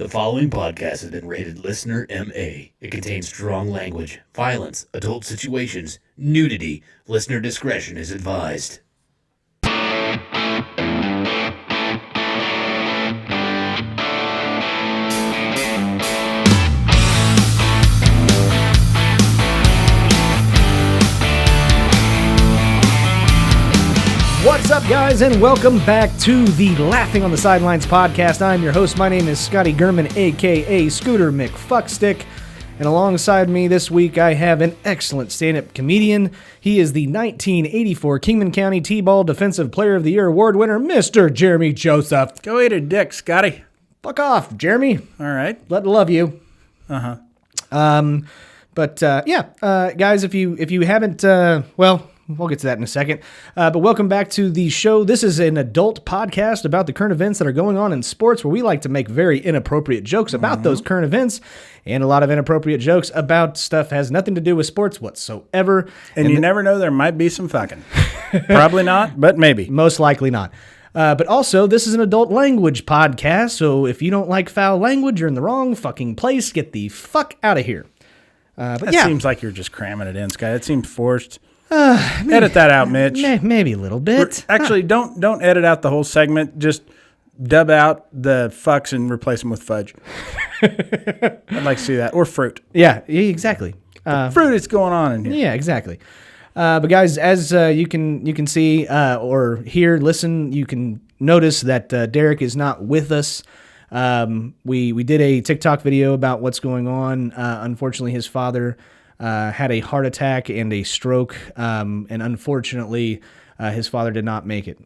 The following podcast has been rated Listener MA. It contains strong language, violence, adult situations, nudity. Listener discretion is advised. What's up, guys, and welcome back to the Laughing on the Sidelines podcast. I'm your host. My name is Scotty Gurman, a.k.a. Scooter McFuckstick, and alongside me this week I have an excellent stand-up comedian. He is the 1984 Kingman County T-Ball Defensive Player of the Year award winner, Mr. Jeremy Joseph. Go eat a dick, Scotty. Fuck off, Jeremy. All right. Love you. Uh-huh. Guys, if you haven't, we'll get to that in a second. But welcome back to the show. This is an adult podcast about the current events that are going on in sports, where we like to make very inappropriate jokes about those current events, and a lot of inappropriate jokes about stuff that has nothing to do with sports whatsoever. And you never know, there might be some fucking. Probably not, but maybe. Most likely not. But also, this is an adult language podcast, so if you don't like foul language, you're in the wrong fucking place. Get the fuck out of here. That seems like you're just cramming it in, Scott. It seems forced. Edit that out, Mitch. Maybe a little bit. Actually, don't edit out the whole segment. Just dub out the fucks and replace them with fudge. I'd like to see that. Or fruit. Yeah, exactly. Fruit is going on in here. Yeah, exactly. But guys, as you can see or hear, listen, you can notice that Derek is not with us. We did a TikTok video about what's going on. Unfortunately, his father had a heart attack and a stroke, and unfortunately, his father did not make it.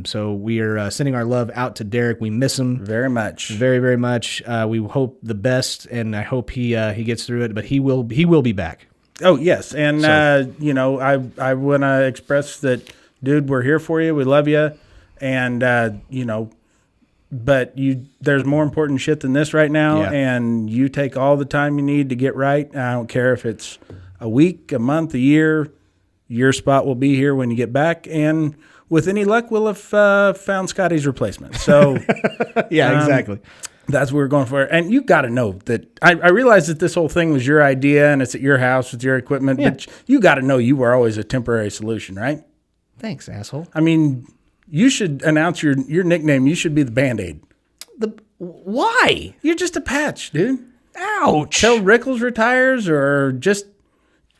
So we are sending our love out to Derek. We miss him very much, very, very much. We hope the best, and I hope he gets through it. But he will be back. Oh yes, and I want to express that, dude. We're here for you. We love you, and but there's more important shit than this right now, and you take all the time you need to get right. I don't care if it's a week, a month, a year. Your spot will be here when you get back, and with any luck, we'll have found Scotty's replacement. So, Exactly. That's what we're going for. And you got to know that I realize that this whole thing was your idea, and it's at your house with your equipment, but you got to know you were always a temporary solution, right? Thanks, asshole. I mean, you should announce your nickname. You should be the Band-Aid. Why? You're just a patch, dude. Ouch. Till Rickles retires, or just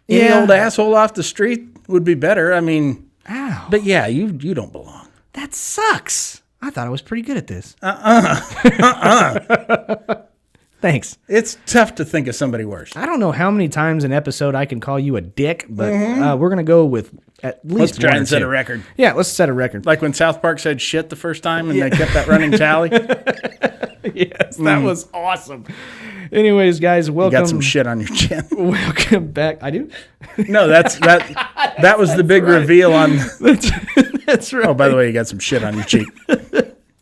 any old asshole off the street would be better. I mean, ow. But yeah, you don't belong. That sucks. I thought I was pretty good at this. Thanks. It's tough to think of somebody worse. I don't know how many times an episode I can call you a dick, but we're going to go with at least Let's try one and or set two. a record. Yeah, let's set a record. Like when South Park said shit the first time and they kept that running tally. Yes, that was awesome. Anyways, guys, welcome. You got some shit on your chin. Welcome back. I do? No, that was the big reveal on. That's right. Oh, by the way, you got some shit on your cheek.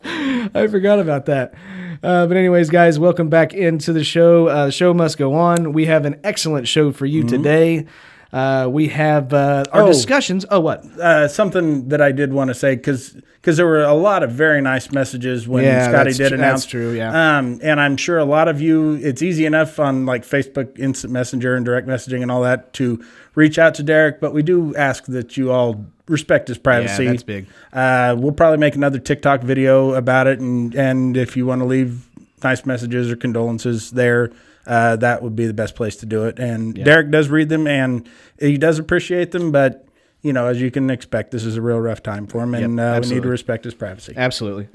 I forgot about that. But anyways, guys, welcome back into the show. The show must go on. We have an excellent show for you today. We have our discussions. Oh, what? Something that I did want to say, because there were a lot of very nice messages when Scotty did announce. That's true, yeah. And I'm sure a lot of you, it's easy enough on like Facebook Instant Messenger and direct messaging and all that to reach out to Derek, but we do ask that you all respect his privacy. Yeah, that's big. We'll probably make another TikTok video about it, and if you want to leave nice messages or condolences there, that would be the best place to do it. And Derek does read them, and he does appreciate them, but as you can expect, this is a real rough time for him, and we need to respect his privacy. Absolutely.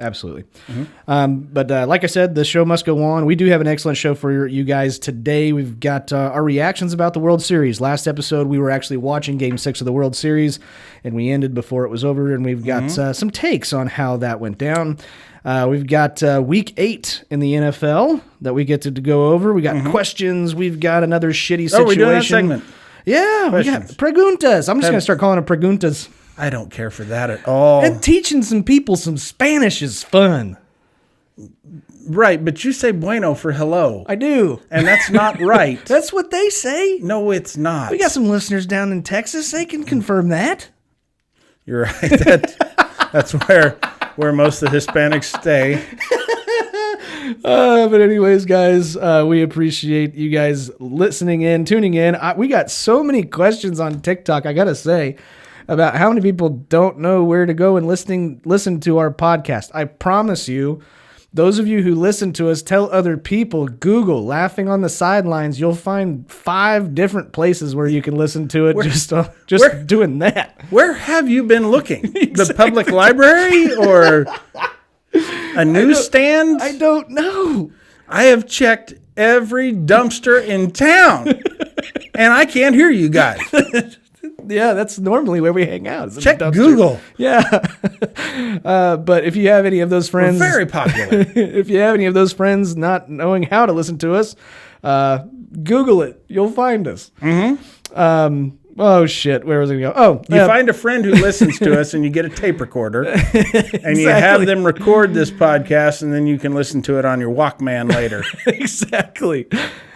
But like I said, the show must go on. We do have an excellent show for you guys today. We've got our reactions about the World Series. Last episode, we were actually watching Game 6 of the World Series, and we ended before it was over, and we've got some takes on how that went down. We've got Week 8 in the NFL that we get to go over. We got questions. We've got another shitty situation. Oh, we're doing that segment. Yeah, questions. We got preguntas. I'm just going to start calling them preguntas. I don't care for that at all. And teaching some people some Spanish is fun. Right, but you say bueno for hello. I do. And that's not right. That's what they say. No, it's not. We got some listeners down in Texas. They can confirm that. You're right. That's where most of the Hispanics stay. But anyways, guys, we appreciate you guys listening in, tuning in. We got so many questions on TikTok, I got to say, about how many people don't know where to go and listen to our podcast. I promise you, those of you who listen to us, tell other people, Google Laughing on the Sidelines. You'll find 5 different places where you can listen to it just doing that. Where have you been looking? The public library or a newsstand? I don't know. I have checked every dumpster in town, and I can't hear you guys. Yeah, that's normally where we hang out. Check Google. Yeah. But if you have any of those friends... We're very popular. If you have any of those friends not knowing how to listen to us, Google it. You'll find us. Mm-hmm. Oh, shit. Where was it going to go? Oh, you find a friend who listens to us, and you get a tape recorder, and you have them record this podcast, and then you can listen to it on your Walkman later. Exactly.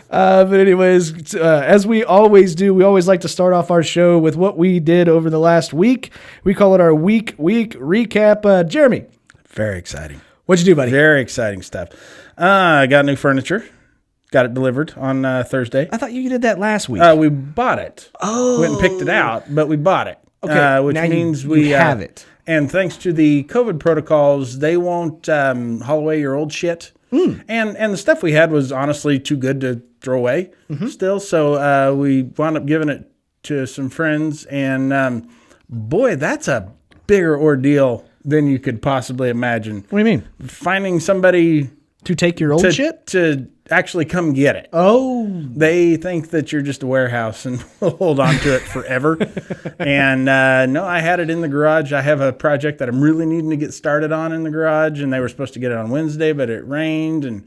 But anyways, as we always do, we always like to start off our show with what we did over the last week. We call it our week recap. Jeremy. Very exciting. What'd you do, buddy? Very exciting stuff. I got new furniture. Got it delivered on Thursday. I thought you did that last week. We bought it. Oh. Went and picked it out, but we bought it. Okay. Which now means you we have it. And thanks to the COVID protocols, they won't haul away your old shit. And the stuff we had was honestly too good to throw away still. So we wound up giving it to some friends. And boy, that's a bigger ordeal than you could possibly imagine. What do you mean? Finding somebody to take your old shit? To actually come get it. Oh. They think that you're just a warehouse and will hold on to it forever. And no, I had it in the garage. I have a project that I'm really needing to get started on in the garage, and they were supposed to get it on Wednesday, but it rained, and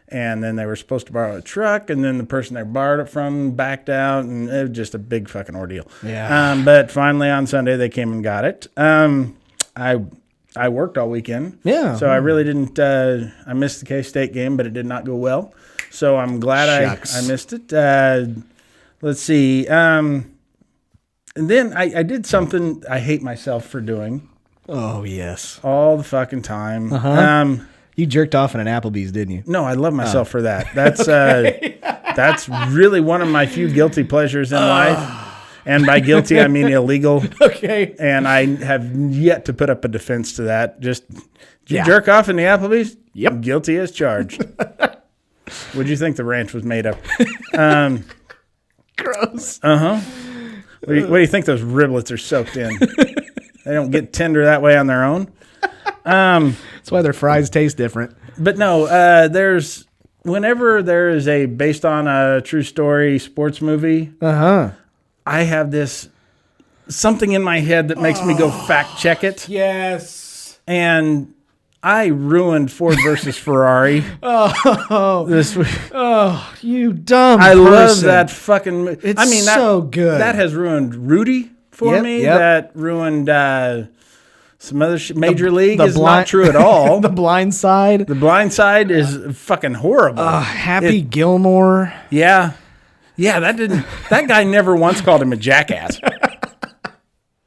then they were supposed to borrow a truck, and then the person they borrowed it from backed out, and it was just a big fucking ordeal. Yeah. But finally on Sunday they came and got it. I worked all weekend. Yeah. So I really didn't, I missed the K-State game, but it did not go well. So I'm glad I missed it. Let's see. And then I did something I hate myself for doing. Oh, yes. All the fucking time. You jerked off in an Applebee's, didn't you? No, I love myself for that. That's that's really one of my few guilty pleasures in life. And by guilty, I mean illegal. Okay. And I have yet to put up a defense to that. Just, did you jerk off in the Applebee's? Yep. Guilty as charged. What'd you think the ranch was made of? Gross. Uh-huh. What do you think those riblets are soaked in? They don't get tender that way on their own. That's why their fries taste different. But no, whenever there is a based on a true story sports movie, I have this something in my head that makes me go fact check it. Yes. And I ruined Ford versus Ferrari this week. Oh, you dumb I person. love that fucking movie. It's so good. That has ruined Rudy for me. Yep. That ruined some other Major League is blind, not true at all. The Blind Side. The Blind Side is fucking horrible. Happy Gilmore. Yeah. Yeah, that guy never once called him a jackass.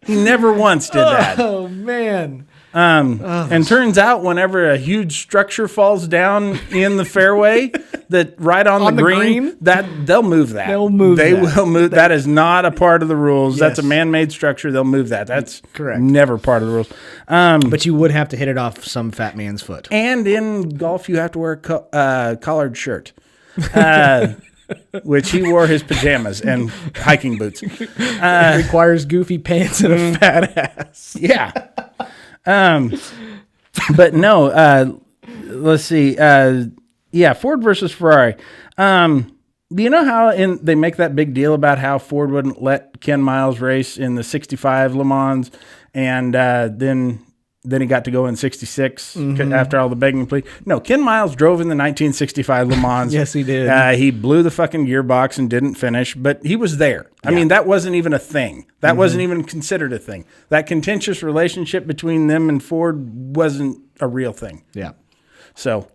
He never once did that. Oh, man. And turns out whenever a huge structure falls down in the fairway, that right on the green, that they'll move that. They'll move They that. will move. That is not a part of the rules. Yes. That's a man-made structure. They'll move that. That's correct. Never part of the rules. But you would have to hit it off some fat man's foot. And in golf, you have to wear a collared shirt. Which he wore his pajamas and hiking boots. It requires goofy pants and a fat ass. Yeah. But no, let's see. Ford versus Ferrari. Do you know how they make that big deal about how Ford wouldn't let Ken Miles race in the 65 Le Mans and then he got to go in 66 after all the begging and plea. No, Ken Miles drove in the 1965 Le Mans. Yes, he did. He blew the fucking gearbox and didn't finish, but he was there. I mean, that wasn't even a thing. That wasn't even considered a thing. That contentious relationship between them and Ford wasn't a real thing. Yeah. So,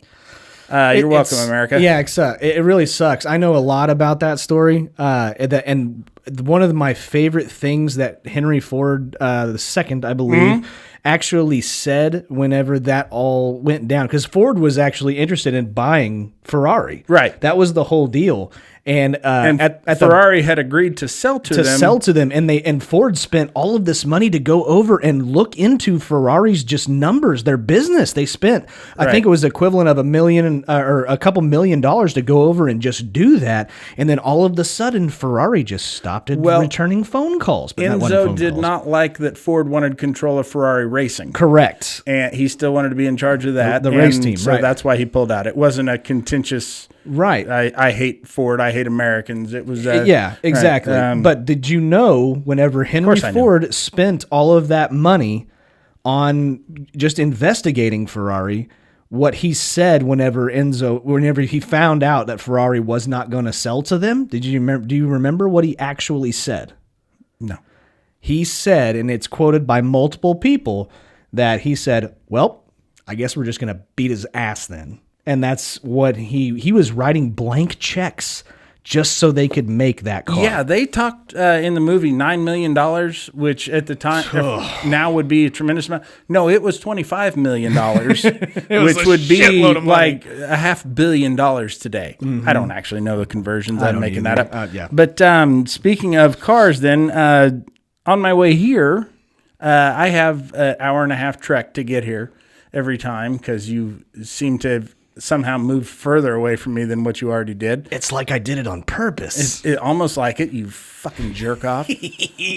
you're welcome, America. Yeah, it really sucks. I know a lot about that story. And one of my favorite things that Henry Ford II, I believe, actually said whenever that all went down, because Ford was actually interested in buying Ferrari. Right. That was the whole deal. And at Ferrari had agreed to sell to them. And Ford spent all of this money to go over and look into Ferrari's just numbers, their business. They spent, I think it was equivalent of $1 million or a couple $1 million to go over and just do that. And then all of a sudden, Ferrari just stopped returning phone calls. But Enzo did not like that Ford wanted control of Ferrari racing. Correct. And he still wanted to be in charge of that. The race team, so that's why he pulled out. It wasn't a contentious... Right. I hate Ford. I hate Americans. It was... yeah, exactly. Right. But did you know whenever Henry Ford spent all of that money on just investigating Ferrari, what he said whenever he found out that Ferrari was not going to sell to them? Do you remember what he actually said? No. He said, and it's quoted by multiple people, that he said, well, I guess we're just going to beat his ass then. And that's what he was writing blank checks just so they could make that car. Yeah, they talked in the movie $9 million, which at the time now would be a tremendous amount. No, it was $25 million, which would be like $500 million today. Mm-hmm. I don't actually know the conversions. I'm making that up. Yeah. But speaking of cars, then on my way here, I have an hour and a half trek to get here every time because you seem to have somehow moved further away from me than what you already did. It's like I did it on purpose. It's almost like it, you fucking jerk off.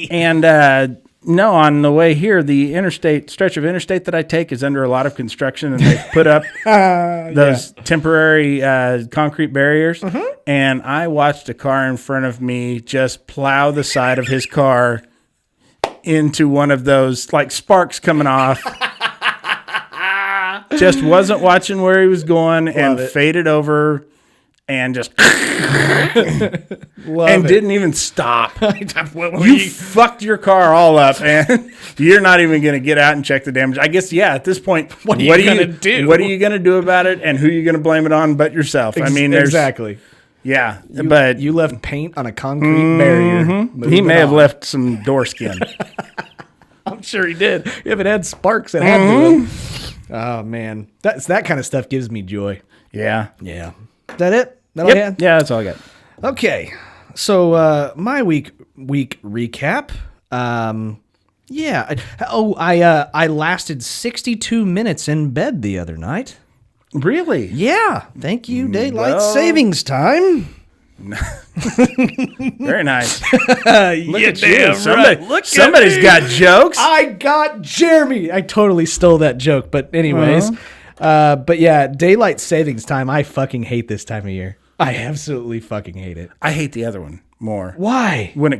And no, on the way here, the stretch of interstate that I take is under a lot of construction, and they've put up those temporary concrete barriers. Mm-hmm. And I watched a car in front of me just plow the side of his car into one of those, like sparks coming off. Just wasn't watching where he was going and faded over and just didn't even stop. You fucked your car all up, and you're not even going to get out and check the damage. I guess, at this point, what are you going to do? What are you going to do about it, and who are you going to blame it on but yourself? I mean, exactly. Yeah, but you left paint on a concrete barrier. He may have left some door skin. I'm sure he did. If it had sparks, it had to. Oh, man. That kind of stuff gives me joy. Yeah. Yeah. Is that it? That all you had? Yeah, that's all I got. Okay. So, my week recap. I lasted 62 minutes in bed the other night. Really? Yeah. Thank you, daylight savings time. Very nice. Look at you. Somebody's got jokes. I got Jeremy. I totally stole that joke, but anyways. But yeah, daylight savings time. I fucking hate this time of year. I absolutely fucking hate it. I hate the other one more. Why? When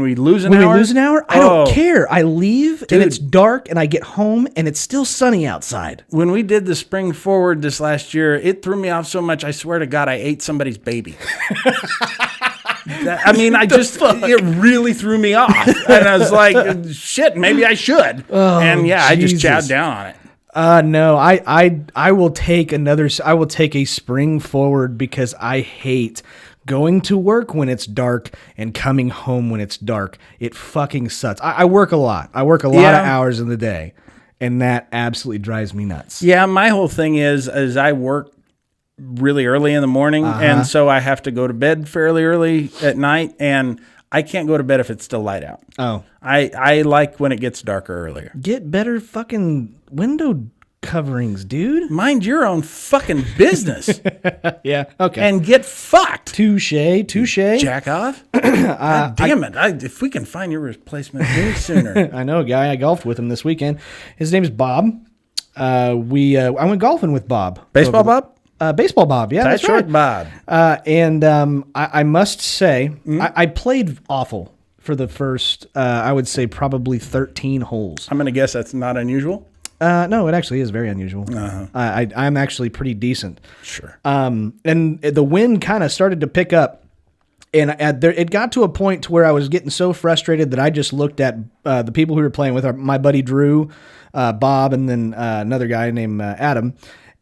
we lose an hour? We lose an hour? I don't care. I leave and it's dark and I get home and it's still sunny outside. When we did the spring forward this last year, it threw me off so much. I swear to God, I ate somebody's baby. It really threw me off. And I was like, shit, maybe I should. Oh, and I just chowed down on it. No, I will take a spring forward because I hate going to work when it's dark and coming home when it's dark. It fucking sucks. I work a lot. I work a lot of hours in the day, and that absolutely drives me nuts. Yeah, my whole thing is I work really early in the morning, and so I have to go to bed fairly early at night, and I can't go to bed if it's still light out. Oh. I like when it gets darker earlier. Get better fucking window coverings, dude. Mind your own fucking business. Yeah, okay. And get fucked. Touche. Jack off. Damn it. If we can find your replacement any sooner. I know a guy. I golfed with him this weekend. His name's Bob. I went golfing with Bob. Baseball Bob? Baseball Bob, yeah, that's short right. Bob. I must say, I played awful for the first, I would say, probably 13 holes. I'm going to guess that's not unusual. No, it actually is very unusual. Uh-huh. I'm actually pretty decent. Sure. And the wind kind of started to pick up, and it got to a point to where I was getting so frustrated that I just looked at the people who were playing with my buddy Drew, Bob, and then another guy named Adam.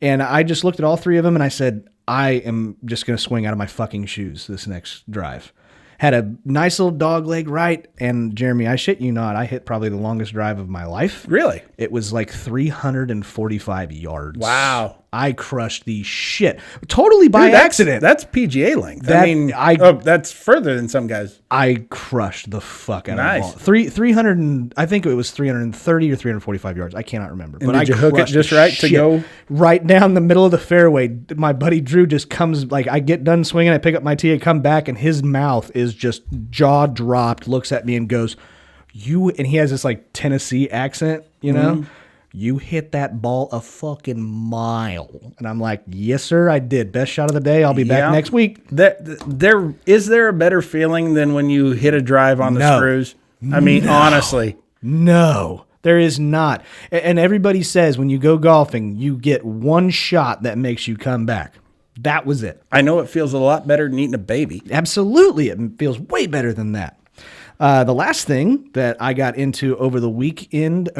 And I just looked at all three of them and I said, I am just going to swing out of my fucking shoes this next drive. Had a nice little dog leg right. And Jeremy, I shit you not, I hit probably the longest drive of my life. Really? It was like 345 yards. Wow. I crushed the shit. Totally by accident. That's PGA length. That's further than some guys. I crushed the fuck out Nice. of the ball. 300, I think it was 330 or 345 yards. I cannot remember. And but did you hook it just right to go? Right down the middle of the fairway. My buddy Drew just comes, like, I get done swinging, I pick up my tee, I come back, and his mouth is just jaw dropped, looks at me and goes, and he has this, like, Tennessee accent, you know? You hit that ball a fucking mile. And I'm like, yes, sir, I did. Best shot of the day. I'll be back next week. Is there a better feeling than when you hit a drive on the screws? I mean, honestly. No, there is not. And everybody says when you go golfing, you get one shot that makes you come back. That was it. I know it feels a lot better than eating a baby. Absolutely. It feels way better than that. The last thing that I got into over the weekend,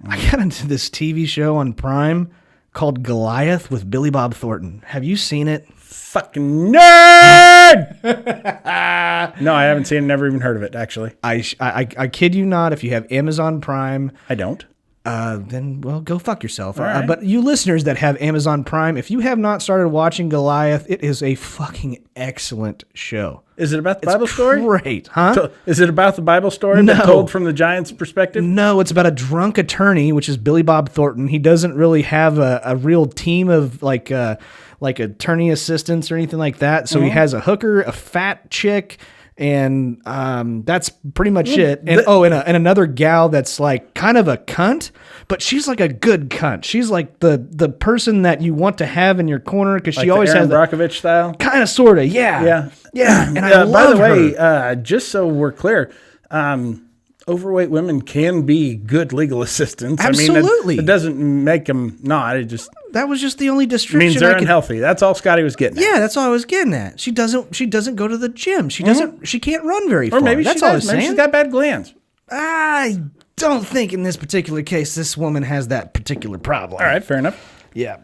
I got into this TV show on Prime called Goliath with Billy Bob Thornton. Have you seen it? Fucking nerd! No, I haven't seen it. Never even heard of it, actually. I kid you not. If you have Amazon Prime, I don't. Then, well, go fuck yourself. Right. But you listeners that have Amazon Prime, if you have not started watching Goliath, it is a fucking excellent show. Is it about the Bible story? Great, huh? So, is it about the Bible story but told from the giant's perspective? No, it's about a drunk attorney, which is Billy Bob Thornton. He doesn't really have a real team of like attorney assistants or anything like that. So he has a hooker, a fat chick, and that's pretty much it. And and another gal that's like kind of a cunt, but she's like a good cunt. She's like the person that you want to have in your corner because she always has Brockovich style. Kind of, sort of, yeah. And I love by the way, her. just so we're clear, overweight women can be good legal assistants. Absolutely. I mean, it doesn't make them not. It just that was just the only description. Means they're unhealthy. That's all Scotty was getting at. Yeah, that's all I was getting at. She doesn't go to the gym. She doesn't. She can't run very far. Or maybe that's she all does. I was Maybe saying. she's got bad glands. I don't think in this particular case this woman has that particular problem. All right, fair enough. Yeah,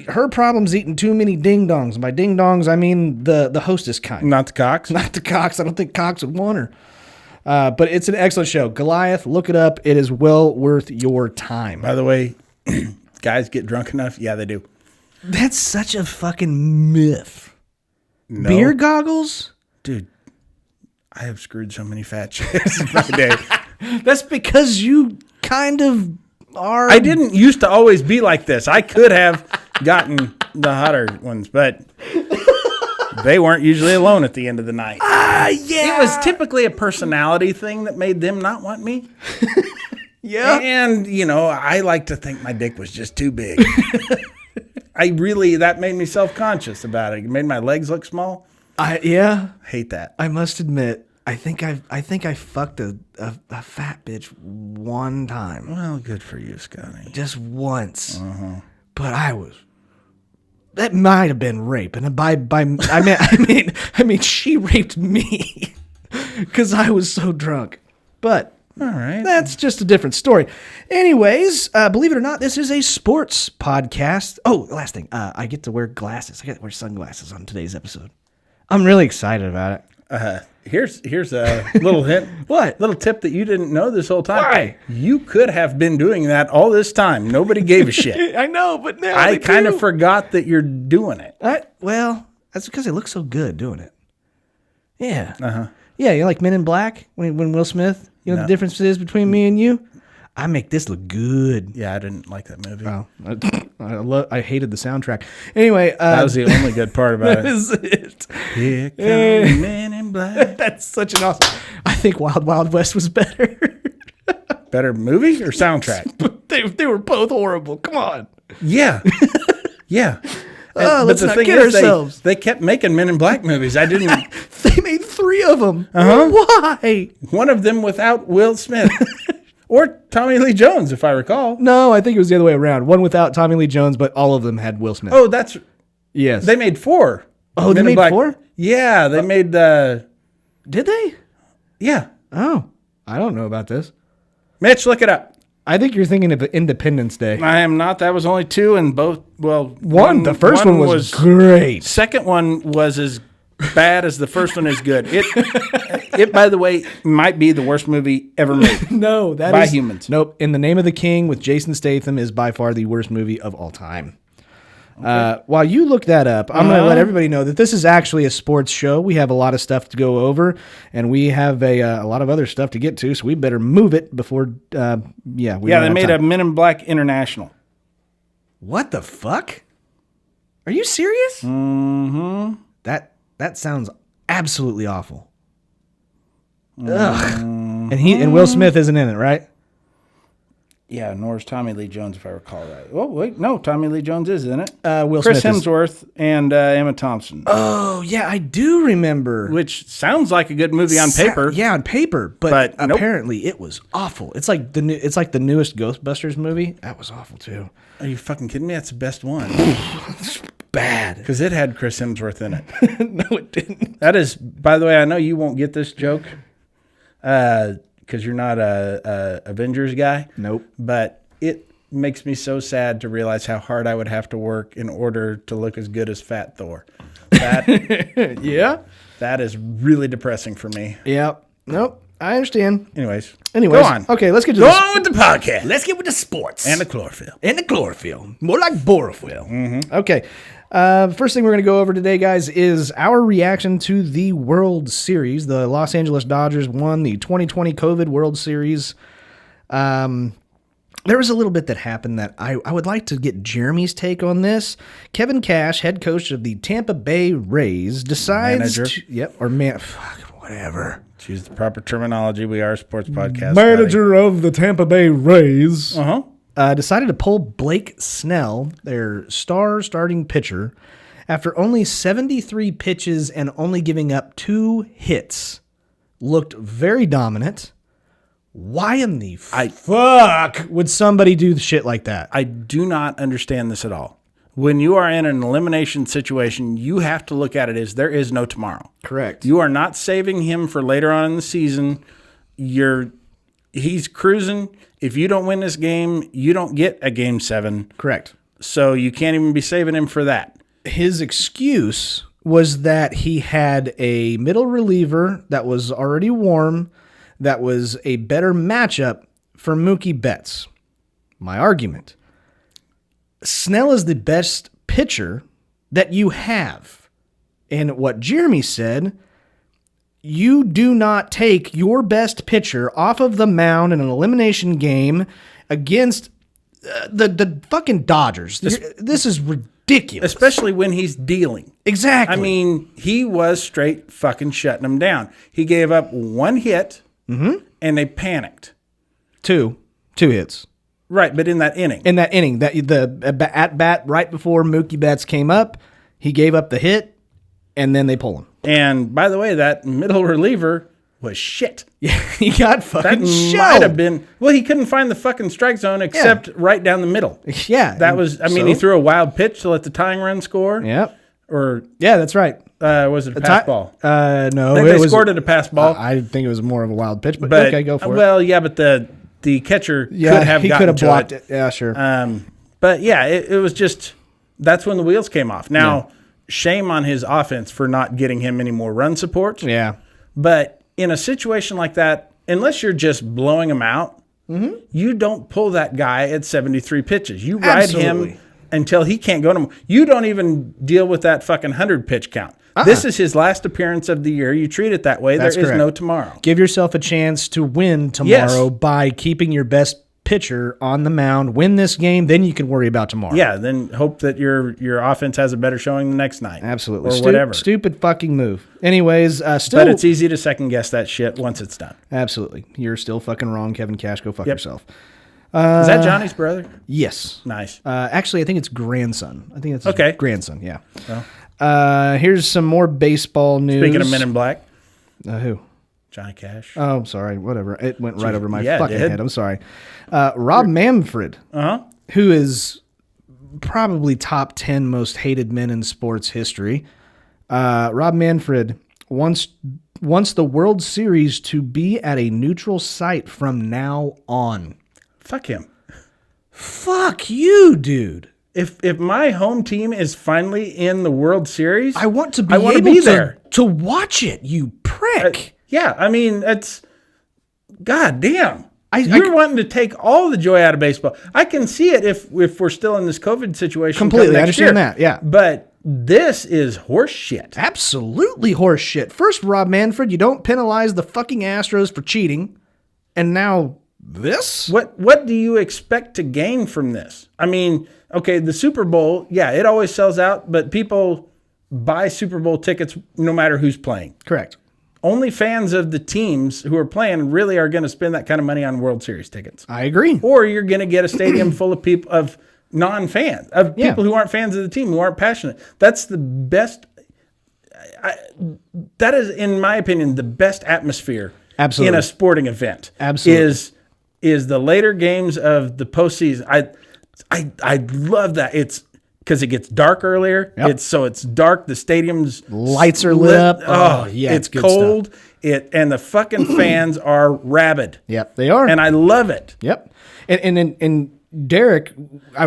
her problem's eating too many ding dongs. By ding dongs, I mean the hostess kind. Not the Cox. Not the Cox. I don't think Cox would want her. But it's an excellent show. Goliath, look it up. It is well worth your time. By the way, guys get drunk enough? Yeah, they do. That's such a fucking myth. No. Beer goggles? Dude, I have screwed so many fat chicks in my day. That's because you kind of are. I didn't used to always be like this. I could have gotten the hotter ones, but they weren't usually alone at the end of the night. Yeah. It was typically a personality thing that made them not want me. Yeah. And, I like to think my dick was just too big. that made me self-conscious about it. It made my legs look small. I hate that. I must admit, I think I fucked a fat bitch one time. Well, good for you, Scotty. Just once. But that might have been rape, and I mean she raped me because I was so drunk. But all right, that's just a different story. Anyways, believe it or not, this is a sports podcast. Oh, last thing, I get to wear glasses. I get to wear sunglasses on today's episode. I'm really excited about it. Here's a little hint. What? Little tip that you didn't know this whole time. Why? You could have been doing that all this time. Nobody gave a shit. I know, but now I kind of forgot that you're doing it. Well, that's because they look so good doing it. Yeah. Uh-huh. Yeah, you like Men in Black when Will Smith, the difference is between me and you? I make this look good. Yeah, I didn't like that movie. Oh, I hated the soundtrack. Anyway. That was the only good part about it. That is it. Here come Men in Black. That's such an awesome. I think Wild Wild West was better. Better movie or soundtrack? they were both horrible. Come on. Yeah. Yeah. Let's not kid ourselves. They kept making Men in Black movies. I didn't. They made 3 of them. Uh-huh. Why? One of them without Will Smith. Or Tommy Lee Jones, if I recall. No, I think it was the other way around. One without Tommy Lee Jones, but all of them had Will Smith. Oh, that's... Yes. They made 4. Oh, they made 4? Yeah, they made... Did they? Yeah. Oh, I don't know about this. Mitch, look it up. I think you're thinking of Independence Day. I am not. That was only 2, and both... Well, the first one was great. Second one was as bad as the first one is good. It, by the way, might be the worst movie ever made. No, that by is humans. Nope. In the Name of the King with Jason Statham is by far the worst movie of all time. Okay. While you look that up, I'm going to let everybody know that this is actually a sports show. We have a lot of stuff to go over, and we have a lot of other stuff to get to, so we better move it before. They made a Men in Black International. What the fuck? Are you serious? Mm-hmm. That sounds absolutely awful. Ugh. And Will Smith isn't in it, right? Yeah, nor is Tommy Lee Jones, if I recall right. Oh, wait, no, Tommy Lee Jones is in it. Chris Hemsworth and Emma Thompson. Oh, yeah, I do remember. Which sounds like a good movie on paper. Yeah, on paper, but nope. Apparently it was awful. It's like the newest Ghostbusters movie. That was awful too. Are you fucking kidding me? That's the best one. Bad. Because it had Chris Hemsworth in it. No, it didn't. That is, by the way, I know you won't get this joke. Because you're not a Avengers guy. Nope. But it makes me so sad to realize how hard I would have to work in order to look as good as Fat Thor. That yeah. That is really depressing for me. Yeah. Nope. I understand. Anyways. Go on. Okay, let's get to Go on with the podcast. Let's get with the sports. And the chlorophyll. More like borophyll. Mm-hmm. Okay. First thing we're going to go over today, guys, is our reaction to the World Series. The Los Angeles Dodgers won the 2020 COVID World Series. There was a little bit that happened that I would like to get Jeremy's take on this. Kevin Cash, head coach of the Tampa Bay Rays, decides whatever. Choose the proper terminology. We are a sports podcast. Manager of the Tampa Bay Rays. Uh-huh. Decided to pull Blake Snell, their starting pitcher, after only 73 pitches and only giving up 2 hits. Looked very dominant. Why in the fuck would somebody do shit like that? I do not understand this at all. When you are in an elimination situation, you have to look at it as there is no tomorrow. Correct. You are not saving him for later on in the season. He's cruising. If you don't win this game, you don't get a game 7. Correct. So you can't even be saving him for that. His excuse was that he had a middle reliever that was already warm, that was a better matchup for Mookie Betts. My argument: Snell is the best pitcher that you have. And what Jeremy said, you do not take your best pitcher off of the mound in an elimination game against the fucking Dodgers. This is ridiculous. Especially when he's dealing. Exactly. I mean, he was straight fucking shutting them down. He gave up 1 hit, and they panicked. 2 hits. Right, but in that inning. The at-bat right before Mookie Betts came up, he gave up the hit, and then they pull him. And by the way, that middle reliever was shit. Yeah, he got fucking That might have been... Well, he couldn't find the fucking strike zone except right down the middle. Yeah. That was... I mean, he threw a wild pitch to let the tying run score. Yep. Or... Yeah, that's right. Was it a pass ball? No. They scored at a pass ball. I think it was more of a wild pitch, but okay, go for it. Well, yeah, but the catcher could have blocked it. Yeah, sure. But yeah, it was just... That's when the wheels came off. Now... Yeah. Shame on his offense for not getting him any more run support. Yeah. But in a situation like that, unless you're just blowing him out, you don't pull that guy at 73 pitches. You ride him until he can't go no more. You don't even deal with that fucking 100 pitch count. This is his last appearance of the year. You treat it that way. There is no tomorrow. Give yourself a chance to win tomorrow by keeping your best pitcher on the mound. Win this game, then you can worry about tomorrow. Yeah, then hope that your offense has a better showing the next night. Absolutely. Or whatever. Stupid fucking move. Anyways, but it's easy to second guess that shit once it's done. Absolutely. You're still fucking wrong, Kevin Cash. Go fuck yourself. Is that Johnny's brother? Yes. Nice. Actually, I think it's grandson. I think it's his grandson, yeah. Well. Here's some more baseball news. Speaking of Men in Black. Who? Johnny Cash. Oh, sorry. Whatever. It went right over my fucking head. I'm sorry. Rob Manfred, who is probably top 10 most hated men in sports history. Rob Manfred wants the World Series to be at a neutral site from now on. Fuck him. Fuck you, dude. if my home team is finally in the World Series, I want to be able able there to watch it, you prick. Yeah, I mean, it's goddamn. You're wanting to take all the joy out of baseball. I can see it if we're still in this COVID situation. Completely, I understand that, yeah. But this is horse shit. Absolutely horse shit. First, Rob Manfred, you don't penalize the fucking Astros for cheating. And now this? What do you expect to gain from this? I mean, okay, the Super Bowl, yeah, it always sells out, but people buy Super Bowl tickets no matter who's playing. Correct. Only fans of the teams who are playing really are going to spend that kind of money on World Series tickets. I agree. Or you're going to get a stadium full of people, of non-fans, of people who aren't fans of the team, who aren't passionate. That's the best. That is, in my opinion, the best atmosphere in a sporting event. Absolutely. Is the later games of the postseason. I love that. It's because it gets dark earlier. Yep. It's dark. The stadium's lights are lit up. Oh yeah, it's cold. Stuff. And the fucking fans are rabid. Yep, they are. And I love it. Yep. And Derek,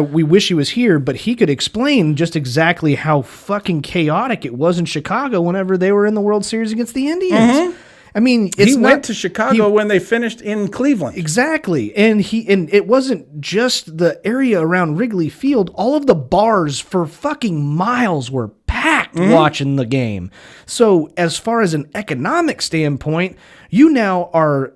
we wish he was here, but he could explain just exactly how fucking chaotic it was in Chicago whenever they were in the World Series against the Indians. Mm-hmm. I mean, he went to Chicago when they finished in Cleveland. Exactly. And it wasn't just the area around Wrigley Field. All of the bars for fucking miles were packed watching the game. So as far as an economic standpoint, you now are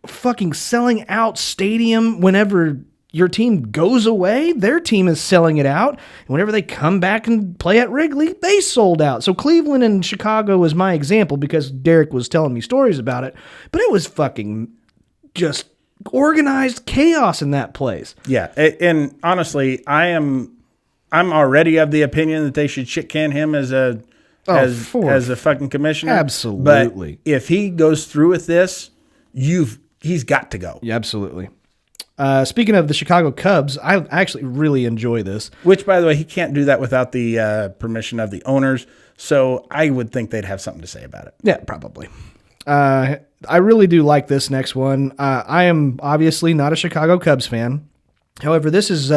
fucking selling out stadium whenever your team goes away, their team is selling it out. And whenever they come back and play at Wrigley, they sold out. So Cleveland and Chicago was my example because Derek was telling me stories about it. But it was fucking just organized chaos in that place. Yeah. And honestly, I'm already of the opinion that they should shit can him as a fucking commissioner. Absolutely. But if he goes through with this, he's got to go. Yeah, absolutely. Speaking of the Chicago Cubs, I actually really enjoy this. Which, by the way, he can't do that without the permission of the owners. So I would think they'd have something to say about it. Yeah, probably. I really do like this next one. I am obviously not a Chicago Cubs fan. However, this is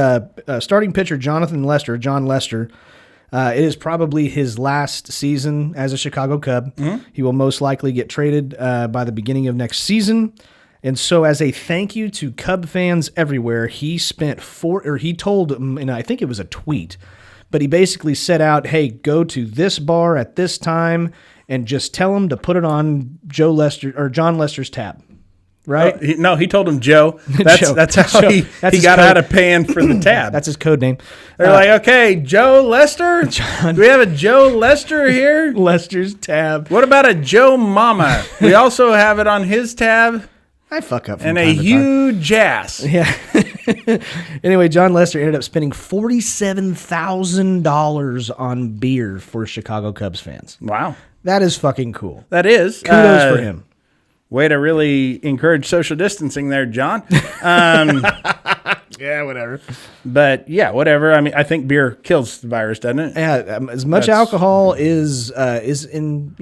starting pitcher Jon Lester. It is probably his last season as a Chicago Cub. Mm-hmm. He will most likely get traded by the beginning of next season. And so as a thank you to Cub fans everywhere, he told them, and I think it was a tweet, but he basically set out, hey, go to this bar at this time and just tell them to put it on Jon Lester's tab. Right? He told him Joe. That's how he got out of paying for the tab. That's his code name. They're like, okay, Joe Lester? Do we have a Joe Lester here? Lester's tab. What about a Joe Mama? We also have it on his tab. I fuck up from and time a to huge ass. Yeah. Anyway, Jon Lester ended up spending $47,000 on beer for Chicago Cubs fans. Wow. That is fucking cool. That is. Kudos for him. Way to really encourage social distancing there, John. Yeah, whatever. But yeah, whatever. I mean, I think beer kills the virus, doesn't it? Yeah, as much alcohol is in,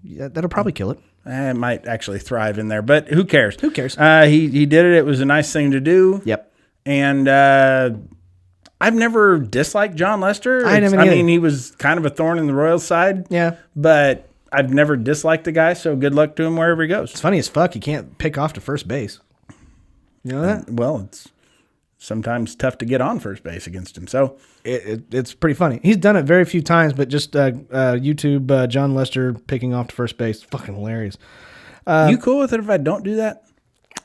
that'll probably kill it. It might actually thrive in there, but who cares? Who cares? He did it. It was a nice thing to do. Yep. And I've never disliked Jon Lester. I mean, he was kind of a thorn in the Royals' side. Yeah. But I've never disliked the guy, so good luck to him wherever he goes. It's funny as fuck. He can't pick off to first base. You know that? Well, it's sometimes tough to get on first base against him. So it's pretty funny. He's done it very few times, but just YouTube Jon Lester picking off to first base, fucking hilarious. You cool with it if I don't do that?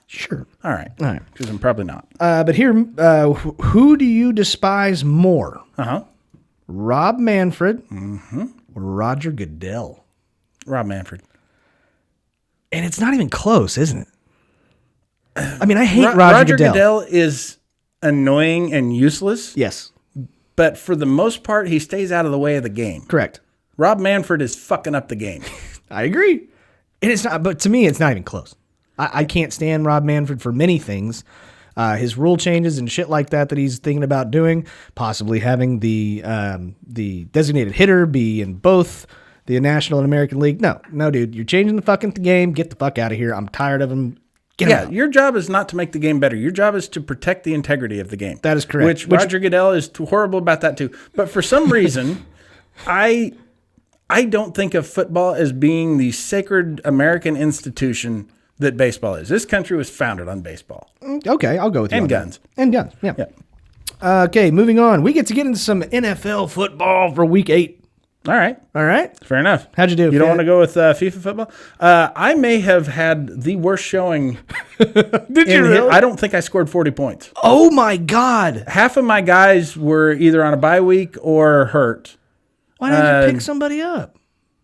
Sure. All right. Because I'm probably not. But here, who do you despise more? Rob Manfred or Roger Goodell? Rob Manfred. And it's not even close, isn't it? I mean, I hate Roger Goodell. Roger Goodell is annoying and useless. Yes. But for the most part, he stays out of the way of the game. Correct. Rob Manfred is fucking up the game. I agree. And it's not, but to me, it's not even close. I can't stand Rob Manfred for many things. His rule changes and shit like that he's thinking about doing, possibly having the designated hitter be in both the National and American League. No, dude, you're changing the fucking game. Get the fuck out of here. I'm tired of him. Get him out. Your job is not to make the game better. Your job is to protect the integrity of the game. That is correct. Which Roger Goodell is horrible about that too. But for some reason, I don't think of football as being the sacred American institution that baseball is. This country was founded on baseball. Okay, I'll go with you. And on that. guns. And guns, yeah. Okay, moving on. We get to get into some NFL football for week 8. All right. Fair enough. How'd you do? You don't want to go with FIFA football? I may have had the worst showing. Did you really? I don't think I scored 40 points. Oh, my God. Half of my guys were either on a bye week or hurt. Why didn't you pick somebody up?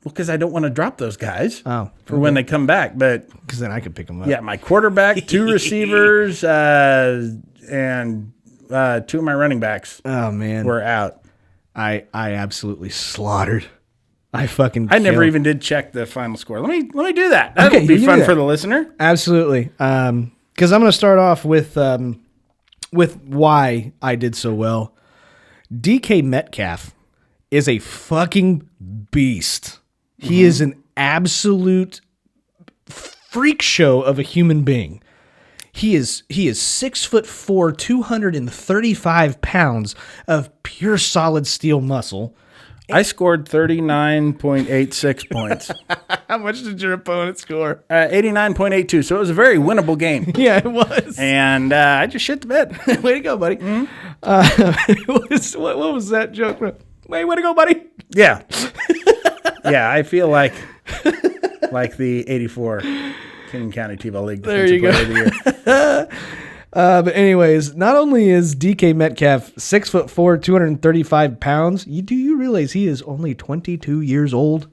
Well, because I don't want to drop those guys for when they come back. But because then I could pick them up. yeah, my quarterback, 2 receivers, and 2 of my running backs Oh, man. were out. I absolutely slaughtered. I never killed. even did check the final score. Let me do that. That'll Okay, be you do fun that. for the listener. Absolutely. Because I'm going to start off with why I did so well. DK Metcalf is a fucking beast. He is an absolute freak show of a human being. He is 6'4", 235 pounds of pure solid steel muscle. I scored 39.86 points. How much did your opponent score? 89.82. So it was a very winnable game. Yeah, it was. And I just shit the bed. Way to go, buddy. What was that joke? Way to go, buddy. Yeah. Yeah, I feel like the 84 King County T-Ball League Defensive Player of the Year. But anyways, not only is DK Metcalf 6'4", 235 pounds, do you realize he is only 22 years old?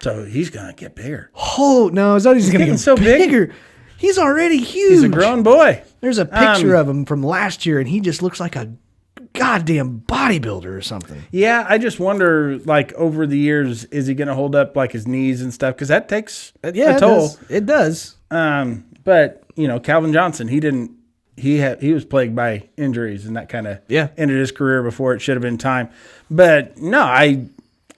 So he's going to get bigger. Oh, no, it's not he's going to get so bigger. He's already huge. He's a grown boy. There's a picture of him from last year, and he just looks like a goddamn bodybuilder or something. Yeah, I just wonder, like, over the years, is he going to hold up, like, his knees and stuff? Because that takes a toll. It does. But, Calvin Johnson, he was plagued by injuries, and that kind of ended his career before it should have been time. But, no, I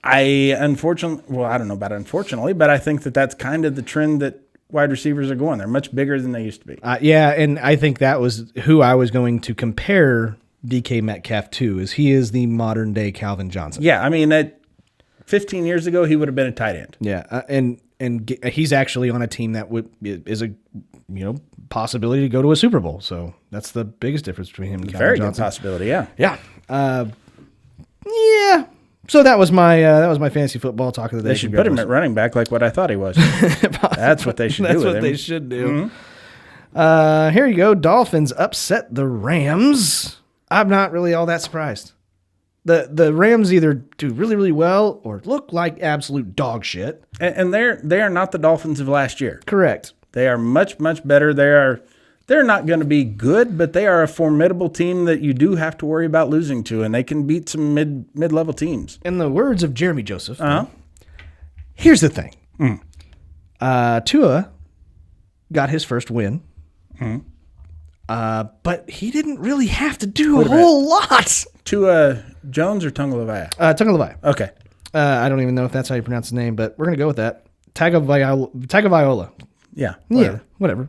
unfortunately, well, I don't know about unfortunately, but I think that's kind of the trend that wide receivers are going. They're much bigger than they used to be. Yeah, and I think that was who I was going to compare DK Metcalf to, is he is the modern day Calvin Johnson. Yeah, I mean, 15 years ago, he would have been a tight end. Yeah, and he's actually on a team that is a possibility to go to a Super Bowl. So that's the biggest difference between him and Calvin Very Johnson. good possibility, yeah. Yeah. Yeah. So that was my fantasy football talk of the day. They should put him at running back like what I thought he was. That's what they should do. That's with what him. they should do. Mm-hmm. Here you go. Dolphins upset the Rams. I'm not really all that surprised. The Rams either do really, really well or look like absolute dog shit. And they are not the Dolphins of last year. Correct. They are much, much better. They're not going to be good, but they are a formidable team that you do have to worry about losing to, and they can beat some mid-level teams. In the words of Jeremy Joseph, here's the thing. Tua got his first win, but he didn't really have to do a whole lot. Tua Jones or Tagovailoa? Tagovailoa. Okay. I don't even know if that's how you pronounce his name, but we're going to go with that. Tagovailoa. Yeah. Yeah, whatever.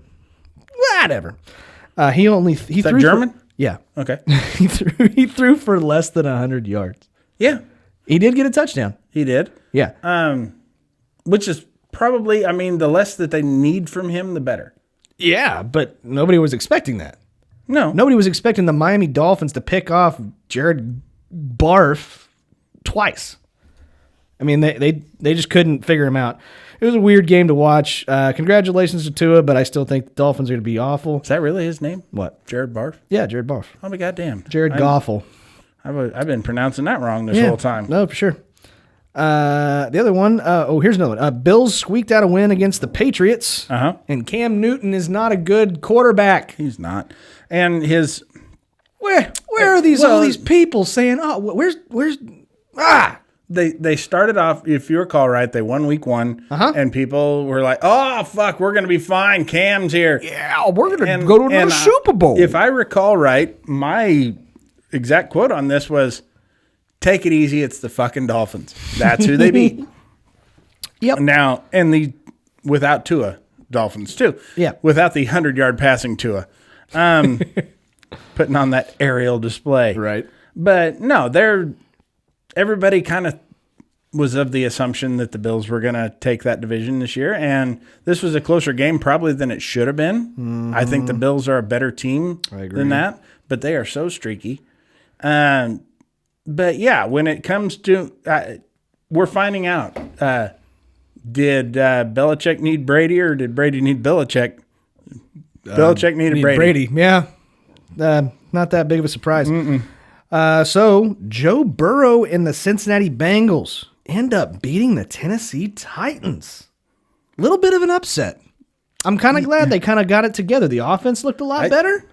He Is that threw German? Yeah. Okay. he threw for less than 100 yards. Yeah. He did get a touchdown. He did. Yeah. Which is probably, the less that they need from him, the better. Yeah, but nobody was expecting that. No. Nobody was expecting the Miami Dolphins to pick off Jared Barf twice. I mean, they just couldn't figure him out. It was a weird game to watch. Congratulations to Tua, but I still think the Dolphins are going to be awful. Is that really his name? What? Jared Barf? Yeah, Jared Barf. Oh, my goddamn. Jared Goffel. I've been pronouncing that wrong this whole time. No, for sure. The other one, here's another one. Bills squeaked out a win against the Patriots. And Cam Newton is not a good quarterback. He's not. And his... Where are all these people saying, where's They started off, if you recall right, they won week 1, and people were like, oh, fuck, we're going to be fine. Cam's here. Yeah, we're going to go to another Super Bowl. If I recall right, my exact quote on this was, take it easy, it's the fucking Dolphins. That's who they beat. Yep. Now, without Tua, Dolphins too. Yeah. Without the 100-yard passing Tua. Putting on that aerial display. Right. But no, everybody kind of was of the assumption that the Bills were going to take that division this year, and this was a closer game probably than it should have been. Mm-hmm. I think the Bills are a better team than that, but they are so streaky. But yeah, when it comes to we're finding out, did Belichick need Brady or did Brady need Belichick? Belichick needed Brady. Yeah. Not that big of a surprise. So Joe Burrow and the Cincinnati Bengals end up beating the Tennessee Titans. A little bit of an upset. I'm kind of glad they kind of got it together. The offense looked a lot better.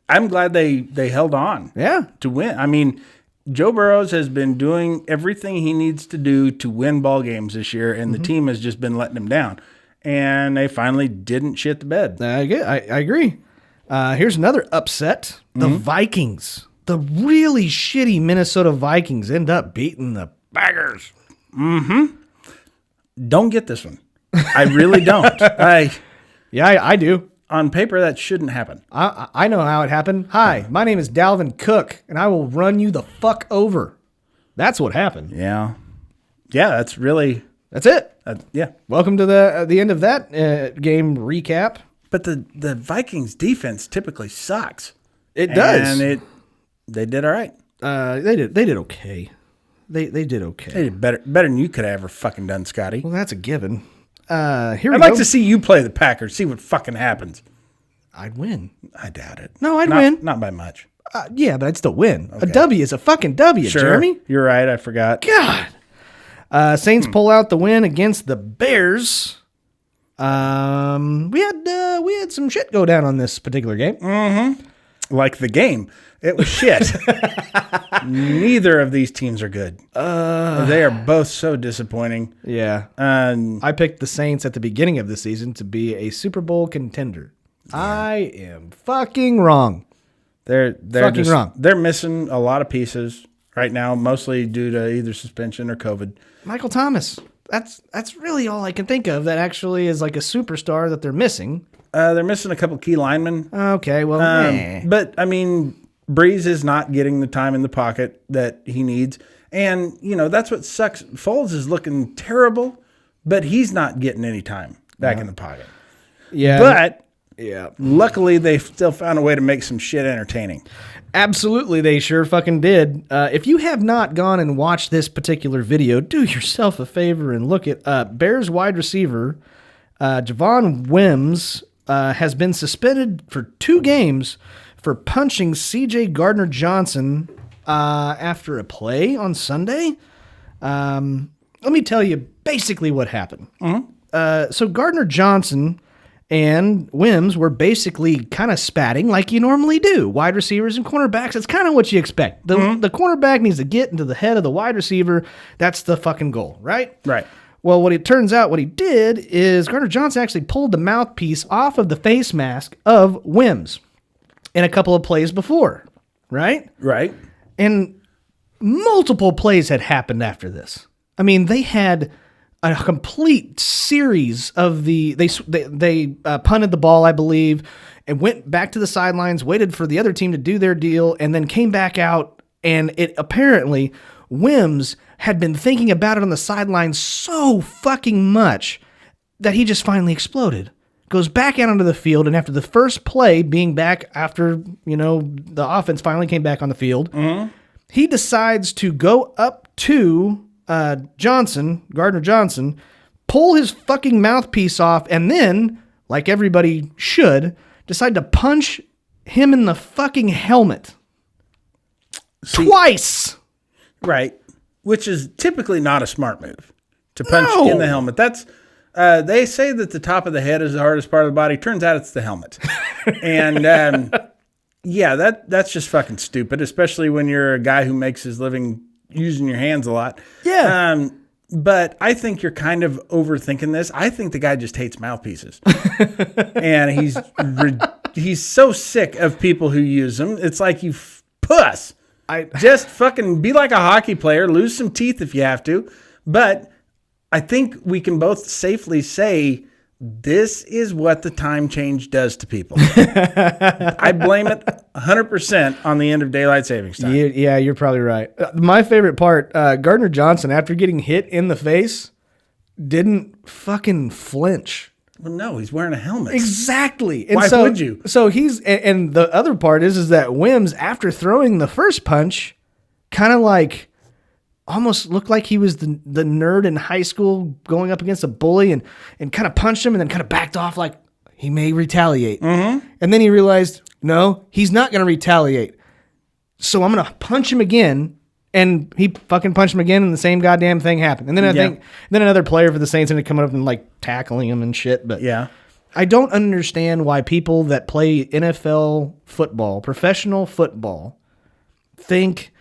I'm glad they held on. Yeah. To win. I mean, Joe Burrows has been doing everything he needs to do to win ball games this year, and the team has just been letting him down. And they finally didn't shit the bed. I agree. Here's another upset. The Vikings. The really shitty Minnesota Vikings end up beating the Packers. Don't get this one. I really don't. I do. On paper, that shouldn't happen. I know how it happened. Hi, my name is Dalvin Cook, and I will run you the fuck over. That's what happened. Yeah. Yeah, that's it. Yeah. Welcome to the end of that game recap. But the Vikings defense typically sucks. It does. And they did all right. They did okay. They did okay. They did better than you could have ever fucking done, Scotty. Well, that's a given. I'd like to see you play the Packers, see what fucking happens. I'd win. I doubt it. No, I'd win. Not by much. Yeah, but I'd still win. Okay. A W is a fucking W, sure. Jeremy. You're right. I forgot. God. Saints pull out the win against the Bears. We had some shit go down on this particular game. Mm-hmm. Like the game. It was shit. Neither of these teams are good. They are both so disappointing. Yeah. I picked the Saints at the beginning of the season to be a Super Bowl contender. Yeah. I am fucking wrong. They're fucking wrong. They're missing a lot of pieces right now, mostly due to either suspension or COVID. Michael Thomas. That's really all I can think of that actually is like a superstar that they're missing. They're missing a couple key linemen. Okay, well, but I mean, Breeze is not getting the time in the pocket that he needs. And, that's what sucks. Foles is looking terrible, but he's not getting any time back in the pocket. Yeah. But luckily, they still found a way to make some shit entertaining. Absolutely, they sure fucking did. If you have not gone and watched this particular video, do yourself a favor and look at Bears wide receiver Javon Wims has been suspended for 2 games for punching C.J. Gardner-Johnson after a play on Sunday. Let me tell you basically what happened. So Gardner-Johnson and Wims were basically kind of spatting like you normally do. Wide receivers and cornerbacks, it's kind of what you expect. The cornerback needs to get into the head of the wide receiver. That's the fucking goal, right? Right. Well, what it turns out what he did is Gardner-Johnson actually pulled the mouthpiece off of the face mask of Wims in a couple of plays before, right? Right. And multiple plays had happened after this. I mean, they had a complete series of they punted the ball, I believe, and went back to the sidelines, waited for the other team to do their deal, and then came back out, and it apparently Wims had been thinking about it on the sidelines so fucking much that he just finally exploded. Goes back out onto the field, and after the first play, being back after, the offense finally came back on the field, he decides to go up to Gardner-Johnson, pull his fucking mouthpiece off, and then, like everybody should, decide to punch him in the fucking helmet. Twice! Right. Which is typically not a smart move, to punch in the helmet. That's... they say that the top of the head is the hardest part of the body. Turns out it's the helmet. And, that's just fucking stupid, especially when you're a guy who makes his living using your hands a lot. Yeah. But I think you're kind of overthinking this. I think the guy just hates mouthpieces. And he's so sick of people who use them. It's like you puss. Just fucking be like a hockey player. Lose some teeth if you have to. But I think we can both safely say This is what the time change does to people. I blame it 100% on the end of daylight savings time. Yeah, you're probably right. My favorite part, Gardner Johnson, after getting hit in the face, didn't fucking flinch. Well, no, he's wearing a helmet. Exactly. And Why would you? So and the other part is that Wims, after throwing the first punch, kind of like almost looked like he was the nerd in high school going up against a bully and kind of punched him and then kind of backed off like he may retaliate. Mm-hmm. And then he realized, no, he's not going to retaliate. So I'm going to punch him again. And he fucking punched him again and the same goddamn thing happened. And then I think another player for the Saints ended up coming up and like tackling him and shit. But yeah, I don't understand why people that play NFL football, professional football, think,